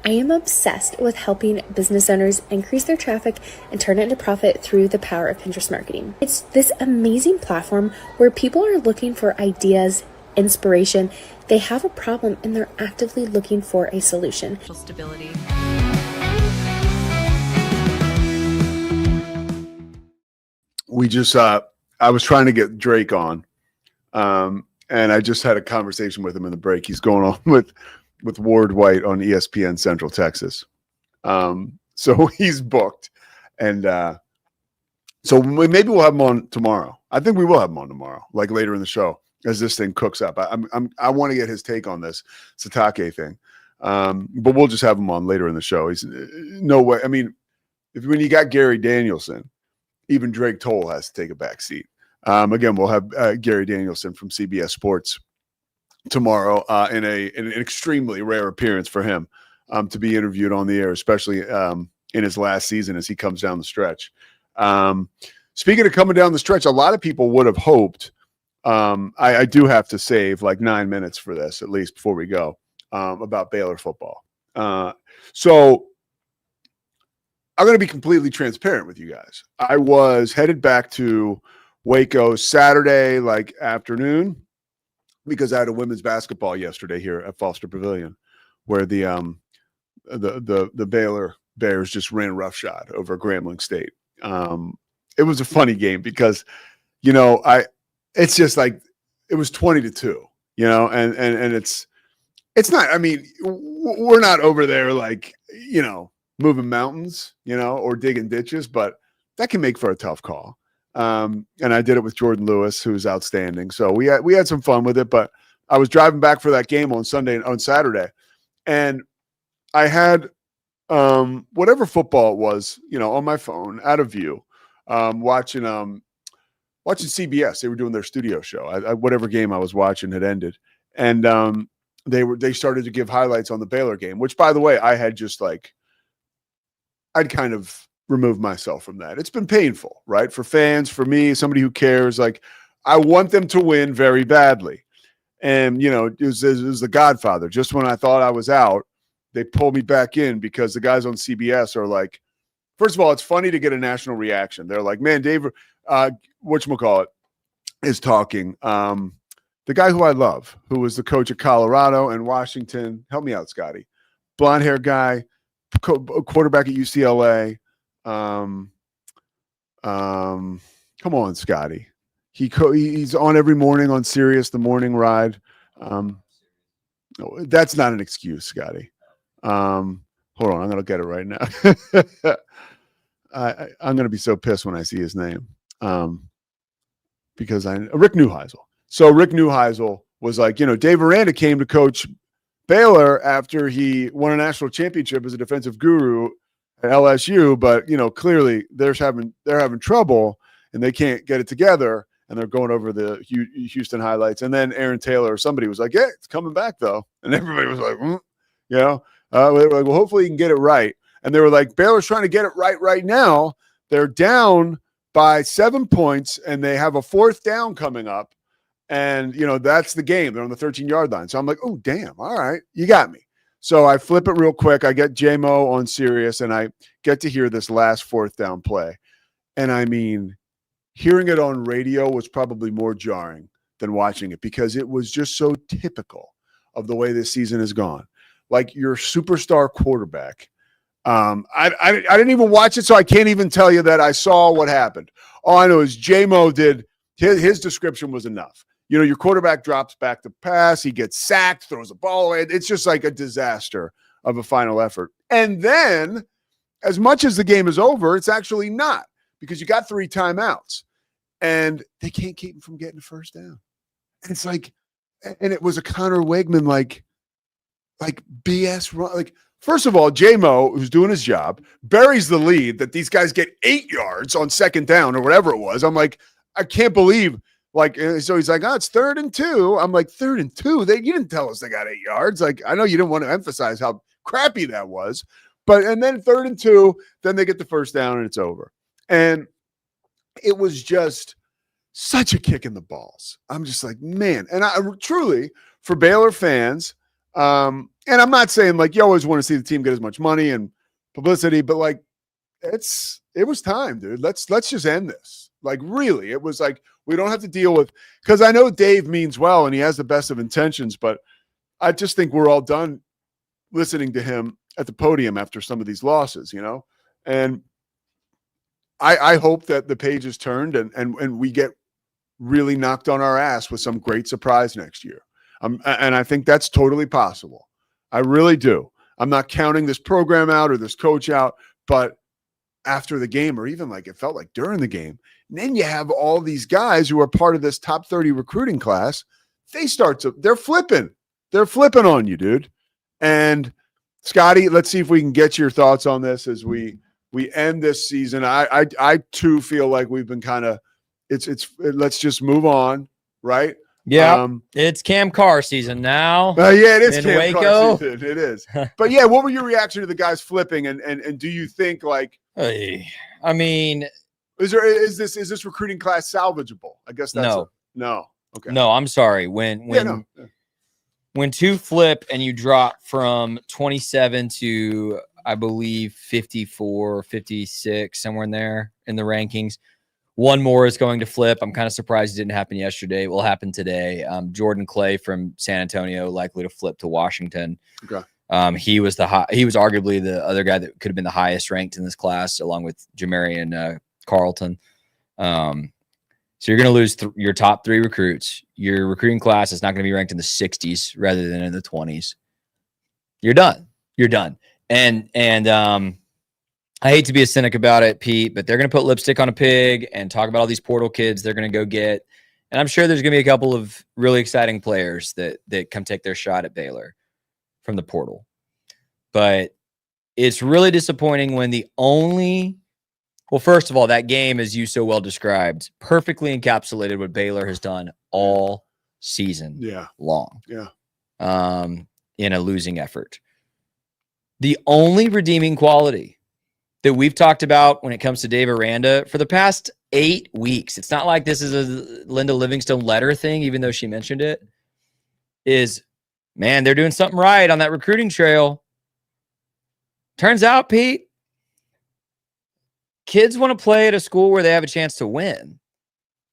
I am obsessed with helping business owners increase their traffic and turn it into profit through the power of Pinterest marketing. It's this amazing platform where people are looking for ideas, inspiration. They have a problem and they're actively looking for a solution. Stability. We just, I was trying to get Drake on, and I just had a conversation with him in the break. He's going on with Ward White on ESPN Central Texas. So he's booked. And so maybe we'll have him on tomorrow. I think we will have him on tomorrow, like later in the show, as this thing cooks up. I want to get his take on this Satake thing. But we'll just have him on later in the show. He's no way. I mean, when you got Gary Danielson, even Drake Toll has to take a back seat. Again, we'll have Gary Danielson from CBS Sports tomorrow in an extremely rare appearance for him to be interviewed on the air, especially in his last season as he comes down the stretch. Speaking of coming down the stretch, a lot of people would have hoped, I do have to save like 9 minutes for this, at least before we go, about Baylor football. So I'm going to be completely transparent with you guys. I was headed back to Waco Saturday, like afternoon. because I had a women's basketball yesterday here at Foster Pavilion, where the Baylor Bears just ran roughshod over Grambling State. It was a funny game because, it's just like it was 20-2, and it's not. I mean, we're not over there like moving mountains, or digging ditches, but that can make for a tough call. And I did it with Jordan Lewis, who's outstanding. So we had some fun with it, but I was driving back for that game on Saturday, and I had whatever football it was, on my phone out of view, watching CBS. They were doing their studio show. Whatever game I was watching had ended, and they started to give highlights on the Baylor game, which, by the way, I had just I'd kind of removed myself from that. It's been painful, right? For fans, for me, somebody who cares. I want them to win very badly. And, it was the Godfather. Just when I thought I was out, they pulled me back in because the guys on CBS are like, first of all, it's funny to get a national reaction. They're like, man, Dave, whatchamacallit, is talking. The guy who I love, who was the coach at Colorado and Washington. Help me out, Scotty. Blonde hair guy, quarterback at UCLA. Come on, Scotty. He's on every morning on Sirius, the morning ride. That's not an excuse, Scotty. Hold on, I'm gonna get it right now. I'm gonna be so pissed when I see his name. Because Rick Neuheisel. So Rick Neuheisel was like, Dave Aranda came to coach Baylor after he won a national championship as a defensive guru at LSU, but clearly they're having trouble and they can't get it together, and they're going over the Houston highlights. And then Aaron Taylor or somebody was like, "Yeah, it's coming back though," and everybody was like, well, hopefully you can get it right. And they were like, Baylor's trying to get it right now. They're down by 7 points, and they have a 4th down coming up. And, that's the game. They're on the 13-yard line. So I'm like, oh, damn. All right. You got me. So I flip it real quick. I get J-Mo on Sirius, and I get to hear this last 4th down play. And I mean, hearing it on radio was probably more jarring than watching it, because it was just so typical of the way this season has gone. Like your superstar quarterback. I didn't even watch it, so I can't even tell you that I saw what happened. All I know is J-Mo did his description was enough. Your quarterback drops back to pass, he gets sacked, throws the ball away. It's just like a disaster of a final effort. And then, as much as the game is over, it's actually not, because you got 3 timeouts, and they can't keep him from getting a 1st down. And it's like, and it was a Connor Wegman like BS run. First of all, J-Mo, who's doing his job, buries the lead that these guys get 8 yards on 2nd down or whatever it was. I'm like, I can't believe. So he's like, oh, it's 3rd and 2. I'm like, 3rd and 2? You didn't tell us they got 8 yards. I know you didn't want to emphasize how crappy that was. And then 3rd and 2, then they get the 1st down and it's over. And it was just such a kick in the balls. I'm just like, man. And I truly, for Baylor fans, and I'm not saying you always want to see the team get as much money and publicity, but it was time, dude. Let's just end this. Really, it was we don't have to deal with, because I know Dave means well and he has the best of intentions, but I just think we're all done listening to him at the podium after some of these losses, and I hope that the page is turned and we get really knocked on our ass with some great surprise next year. And I think that's totally possible. I really do. I'm not counting this program out or this coach out, but after the game, or even it felt like during the game, and then you have all these guys who are part of this top 30 recruiting class. They're flipping on you, dude. And Scotty, let's see if we can get your thoughts on this as we end this season. I too feel like we've been kind of, let's just move on, right? Yeah, it's Cam Carr season now. Yeah, it is in Cam Waco. Carr season. It is. But yeah, what were your reaction to the guys flipping? And do you think I mean, is this recruiting class salvageable? I guess that's no. Okay. No, I'm sorry. When 2 flip and you drop from 27 to, I believe, 54, 56, somewhere in there in the rankings, One more is going to flip. I'm kind of surprised it didn't happen yesterday. It will happen today. Jordan Clay from San Antonio likely to flip to Washington. Okay. He was arguably the other guy that could have been the highest ranked in this class, along with Jamarian Carlton. So you're going to lose your top 3 recruits. Your recruiting class is not going to be ranked in the 60s rather than in the 20s. You're done. You're done. And I hate to be a cynic about it, Pete, but they're going to put lipstick on a pig and talk about all these portal kids they're going to go get. And I'm sure there's going to be a couple of really exciting players that come take their shot at Baylor from the portal. But it's really disappointing when well, first of all, that game, as you so well described, perfectly encapsulated what Baylor has done all season long. Yeah. In a losing effort. The only redeeming quality that we've talked about when it comes to Dave Aranda for the past 8 weeks, it's not like this is a Linda Livingstone letter thing, even though she mentioned it, is, man, they're doing something right on that recruiting trail. Turns out, Pete, kids want to play at a school where they have a chance to win.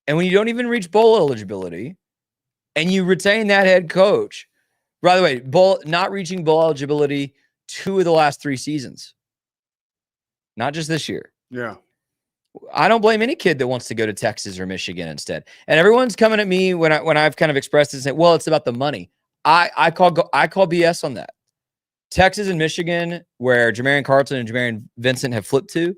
And when you don't even reach bowl eligibility and you retain that head coach, by the way, not reaching bowl eligibility 2 of the last 3 seasons, not just this year. Yeah. I don't blame any kid that wants to go to Texas or Michigan instead. And everyone's coming at me when I've kind of expressed this and said, well, it's about the money. I call BS on that. Texas and Michigan, where Jamarian Carlton and Jamarian Vincent have flipped to,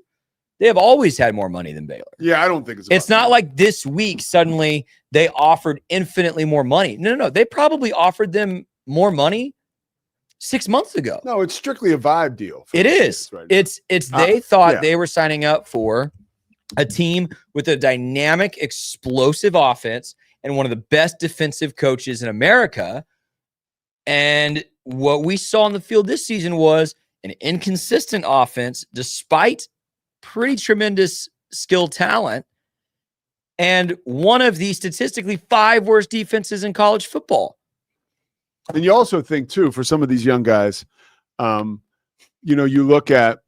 they have always had more money than Baylor. Yeah, I don't think it's not like this week suddenly they offered infinitely more money. No. They probably offered them more money 6 months ago. No, it's strictly a vibe deal. It is. Right, it's they thought they were signing up for a team with a dynamic, explosive offense and one of the best defensive coaches in America. And what we saw on the field this season was an inconsistent offense, despite pretty tremendous skill talent, and one of the statistically 5 worst defenses in college football. And you also think, too, for some of these young guys, you look at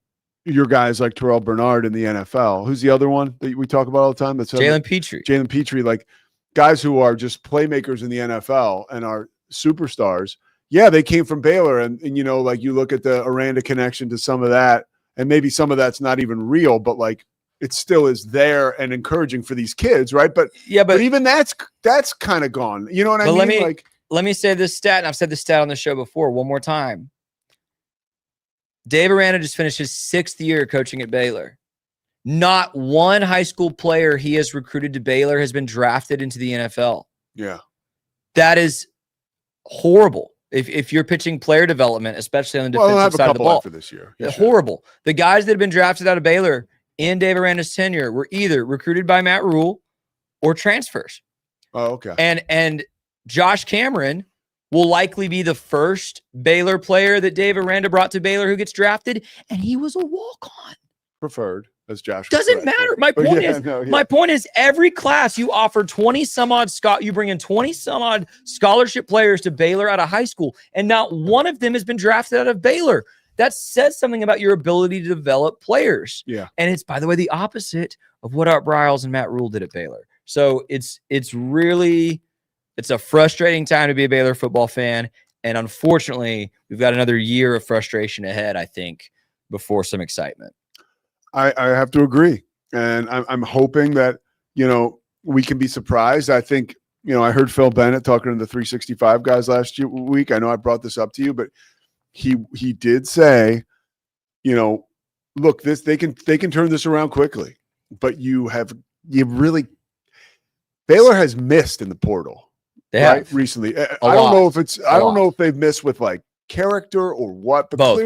your guys like Terrell Bernard in the NFL. Who's the other one that we talk about all the time? That's Jalen Petrie. Jalen Petrie, like guys who are just playmakers in the NFL and are superstars. Yeah, they came from Baylor. And like you look at the Aranda connection to some of that, and maybe some of that's not even real, but like it still is there and encouraging for these kids, right? But even that's kind of gone. You know what I mean? Let me say this stat, and I've said this stat on the show before one more time. Dave Aranda just finished his 6th year coaching at Baylor. Not one high school player he has recruited to Baylor has been drafted into the NFL. Yeah. That is horrible. If you're pitching player development, especially on the defensive side of the ball. After this year. Yeah, horrible. Sure. The guys that have been drafted out of Baylor in Dave Aranda's tenure were either recruited by Matt Rule or transfers. Oh, okay. And Josh Cameron will likely be the first Baylor player that Dave Aranda brought to Baylor who gets drafted, and he was a walk-on. Preferred, as Josh. Doesn't matter. My point is every class you offer 20 some odd you bring in 20 some odd scholarship players to Baylor out of high school, and not one of them has been drafted out of Baylor. That says something about your ability to develop players. Yeah. And it's, by the way, the opposite of what Art Briles and Matt Rule did at Baylor. So it's a frustrating time to be a Baylor football fan. And unfortunately, we've got another year of frustration ahead, I think, before some excitement. I have to agree. And I'm hoping that, we can be surprised. I think, I heard Phil Bennett talking to the 365 guys last week. I know I brought this up to you, but he did say, look, they can turn this around quickly, but Baylor has missed in the portal. They have recently. I don't know if they've missed with like character or what, but both.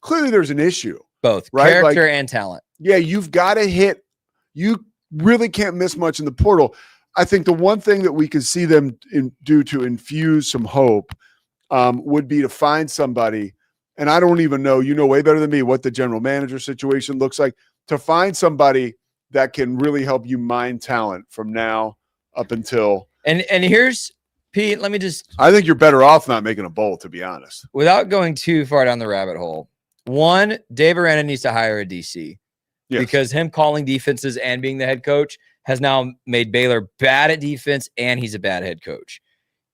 clearly there's an issue. Both right? Character and talent. Yeah, you've got to hit. You really can't miss much in the portal. I think the one thing that we could see them do to infuse some hope would be to find somebody, and I don't even know, way better than me what the general manager situation looks like, to find somebody that can really help you mine talent from now up until. And here's, Pete, I think you're better off not making a bowl, to be honest. Without going too far down the rabbit hole. One, Dave Aranda needs to hire a DC because him calling defenses and being the head coach has now made Baylor bad at defense, and he's a bad head coach.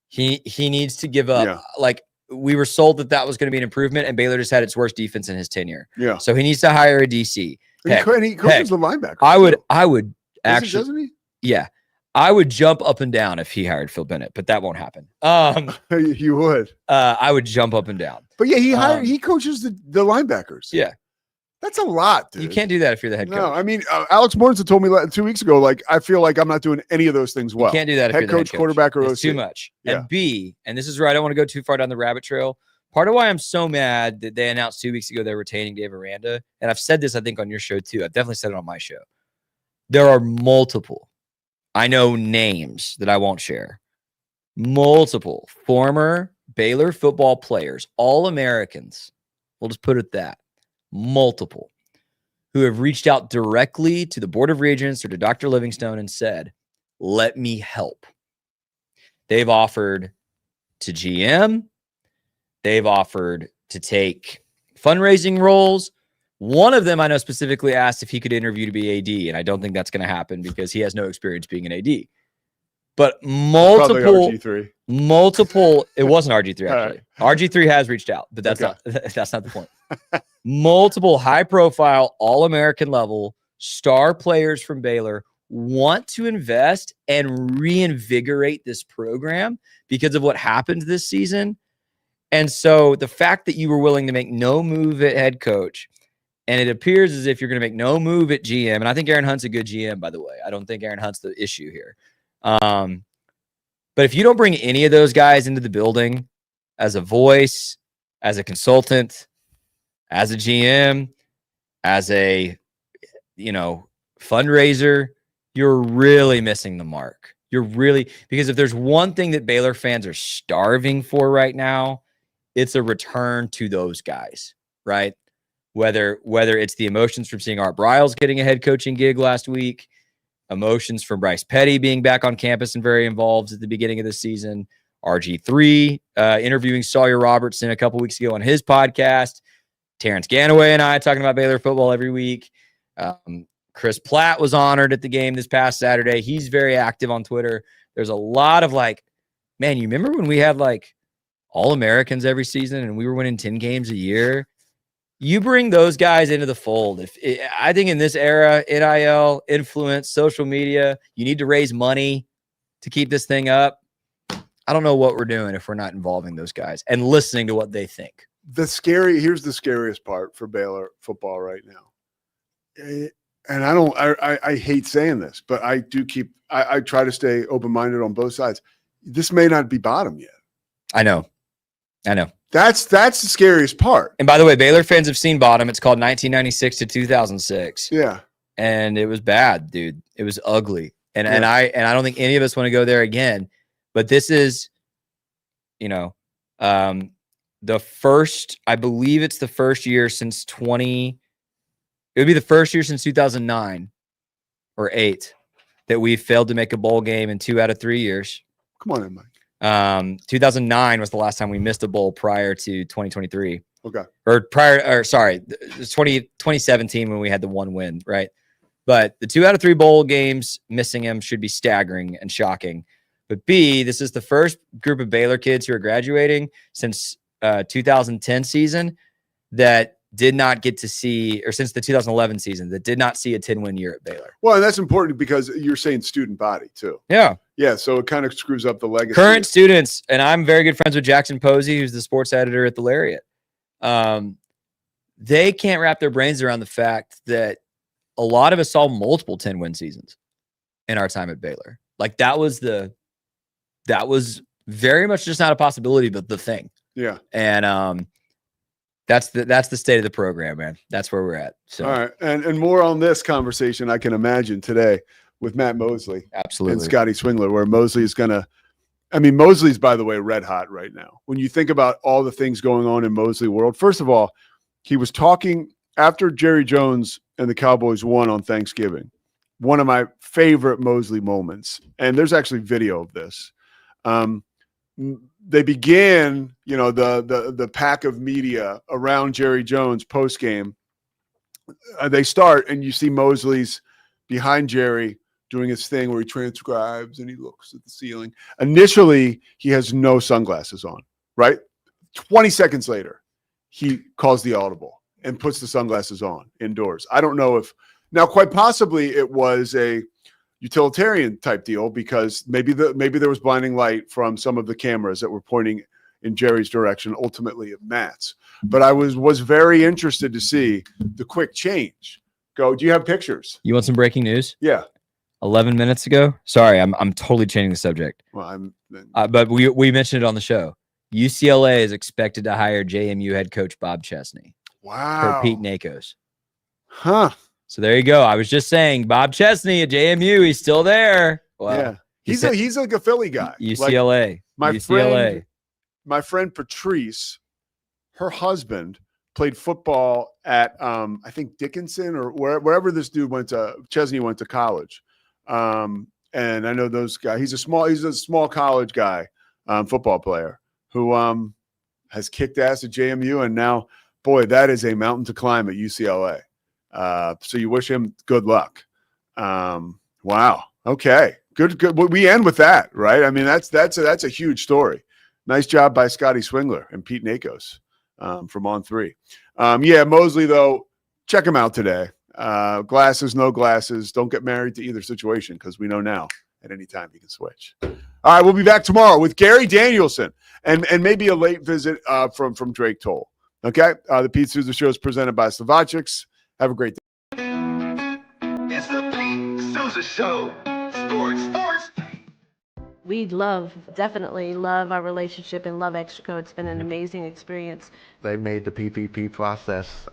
He needs to give up. Yeah. Like, we were sold that was going to be an improvement, and Baylor just had its worst defense in his tenure. Yeah. So he needs to hire a DC. And he coaches the linebackers. I would actually, doesn't he? Yeah, I would jump up and down if he hired Phil Bennett, but that won't happen. You would. I would jump up and down. But yeah, he coaches the linebackers. Yeah. That's a lot, dude. You can't do that if you're the head coach. No, I mean, Alex Mortensen told me 2 weeks ago, like, I feel like I'm not doing any of those things well. You can't do that if head you're the coach, head coach. quarterback, or It's OC. too much. Yeah. And B, and this is where I don't want to go too far down the rabbit trail. Part of why I'm so mad that they announced 2 weeks ago they're retaining Dave Aranda, and I've said this, I think, on your show too. I've definitely said it on my show. There are multiple, I know names that I won't share, multiple former Baylor football players, all Americans, we'll just put it that, multiple, who have reached out directly to the Board of Regents or to Dr. Livingstone and said, let me help. They've offered to GM. They've offered to take fundraising roles. One of them I know specifically asked if he could interview to be AD, and I don't think that's going to happen because he has no experience being an AD. But multiple, it wasn't RG3 actually. Right. RG3 has reached out, but that's not the point. Multiple high-profile, all-American level star players from Baylor want to invest and reinvigorate this program because of what happened this season. And so the fact that you were willing to make no move at head coach, and it appears as if you're going to make no move at GM, and I think Aaron Hunt's a good GM, by the way. I don't think Aaron Hunt's the issue here. But if you don't bring any of those guys into the building as a voice, as a consultant, as a GM, as a, fundraiser, you're really missing the mark. Because if there's one thing that Baylor fans are starving for right now, it's a return to those guys, right? Whether it's the emotions from seeing Art Briles getting a head coaching gig last week, emotions from Bryce Petty being back on campus and very involved at the beginning of the season, RG3 interviewing Sawyer Robertson a couple weeks ago on his podcast, Terrence Ganaway and I talking about Baylor football every week. Chris Platt was honored at the game this past Saturday. He's very active on Twitter. There's a lot of man, you remember when we had All-Americans every season and we were winning 10 games a year? You bring those guys into the fold. I think in this era, NIL, influence, social media, you need to raise money to keep this thing up. I don't know what we're doing if we're not involving those guys and listening to what they think. Here's the scariest part for Baylor football right now. And I hate saying this, but I try to stay open-minded on both sides. This may not be bottom yet. I know. That's the scariest part. And by the way, Baylor fans have seen bottom. It's called 1996 to 2006. Yeah. And it was bad, dude. It was ugly. And I don't think any of us want to go there again. But this is, the first, I believe it's the first year since it would be the first year since 2009 or 8 that we failed to make a bowl game in 2 out of 3 years. Come on in, Mike. 2009 was the last time we missed a bowl prior to 2023. Okay. It's 2017 when we had the one win, right? But the 2 out of 3 bowl games, missing them should be staggering and shocking. But B, this is the first group of Baylor kids who are graduating since 2010 season that did not get to see, or since the 2011 season, that did not see a 10-win year at Baylor. Well, and that's important because you're saying student body too. Yeah. Yeah, so it kind of screws up the legacy. Current students, and I'm very good friends with Jackson Posey, who's the sports editor at the Lariat. They can't wrap their brains around the fact that a lot of us saw multiple 10-win seasons in our time at Baylor. That was very much just not a possibility, but the thing. Yeah. And that's the state of the program, man. That's where we're at. So all right. And more on this conversation, I can imagine today with Matt Mosley. Absolutely. And Scotty Swingler, where Mosley is Mosley's, by the way, red hot right now. When you think about all the things going on in Mosley world, first of all, he was talking after Jerry Jones and the Cowboys won on Thanksgiving. One of my favorite Mosley moments. And there's actually video of this. They began, the pack of media around Jerry Jones post game. They start, and you see Mosley's behind Jerry doing his thing where he transcribes and he looks at the ceiling. Initially, he has no sunglasses on, right? 20 seconds later, he calls the audible and puts the sunglasses on indoors. I don't know if now, quite possibly, it was a utilitarian type deal because maybe there was blinding light from some of the cameras that were pointing in Jerry's direction, ultimately of Matt's. But I was very interested to see the quick change. Do you have pictures? You want some breaking news? Yeah. 11 minutes ago. Sorry, I'm totally changing the subject. Well, but we mentioned it on the show. UCLA is expected to hire JMU head coach Bob Chesney. Wow. For Pete Nakos. Huh. So there you go. I was just saying, Bob Chesney at JMU, he's still there. Well, yeah, he's like a Philly guy. UCLA. Like UCLA. My friend Patrice, her husband played football at I think Dickinson or wherever this dude Chesney went to college. And I know those guys. He's a small college guy, football player who has kicked ass at JMU, and now, boy, that is a mountain to climb at UCLA. So you wish him good luck. Wow. Okay. Good. We end with that, right? I mean, that's a huge story. Nice job by Scotty Swingler and Pete Nakos from On 3. Yeah, Mosley, though, check him out today. Glasses, no glasses. Don't get married to either situation because we know now at any time you can switch. All right, we'll be back tomorrow with Gary Danielson and maybe a late visit from Drake Toll. Okay? The Pete Sousa Show is presented by Slovakics. Have a great day. It's the Pete Sousa Show. Sports. We definitely love our relationship and love Extraco. It's been an amazing experience. They made the PPP process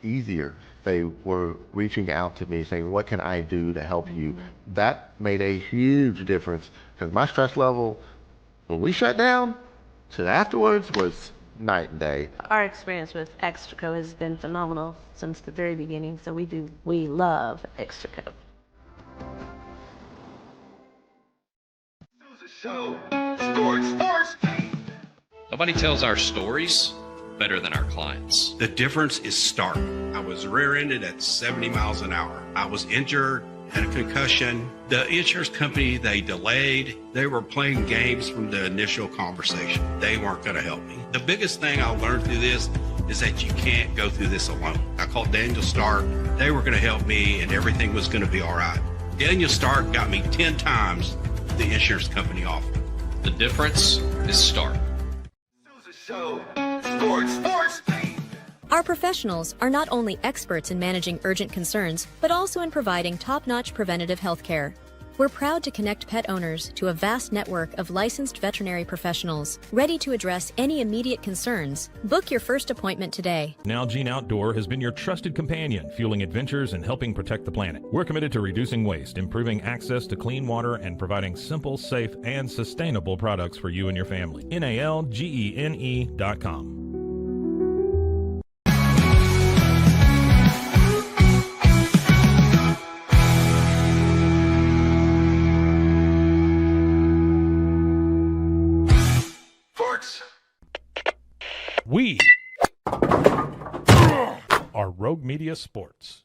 easier. They were reaching out to me saying, what can I do to help you? That made a huge difference because my stress level, when we shut down, to afterwards was night and day. Our experience with Extraco has been phenomenal since the very beginning, so we love Extraco. Show. Sports. Nobody tells our stories better than our clients. The difference is stark. I was rear-ended at 70 miles an hour. I was injured, had a concussion. The insurance company, they delayed. They were playing games from the initial conversation. They weren't going to help me. The biggest thing I learned through this is that you can't go through this alone. I called Daniel Stark. They were going to help me, and everything was going to be all right. Daniel Stark got me 10 times the insurance company offered. The difference is stark. Show. Sports. Our professionals are not only experts in managing urgent concerns, but also in providing top-notch preventative health care. We're proud to connect pet owners to a vast network of licensed veterinary professionals, ready to address any immediate concerns. Book your first appointment today. Nalgene Outdoor has been your trusted companion, fueling adventures and helping protect the planet. We're committed to reducing waste, improving access to clean water, and providing simple, safe, and sustainable products for you and your family. NALGENE.com. We are Rogue Media Sports.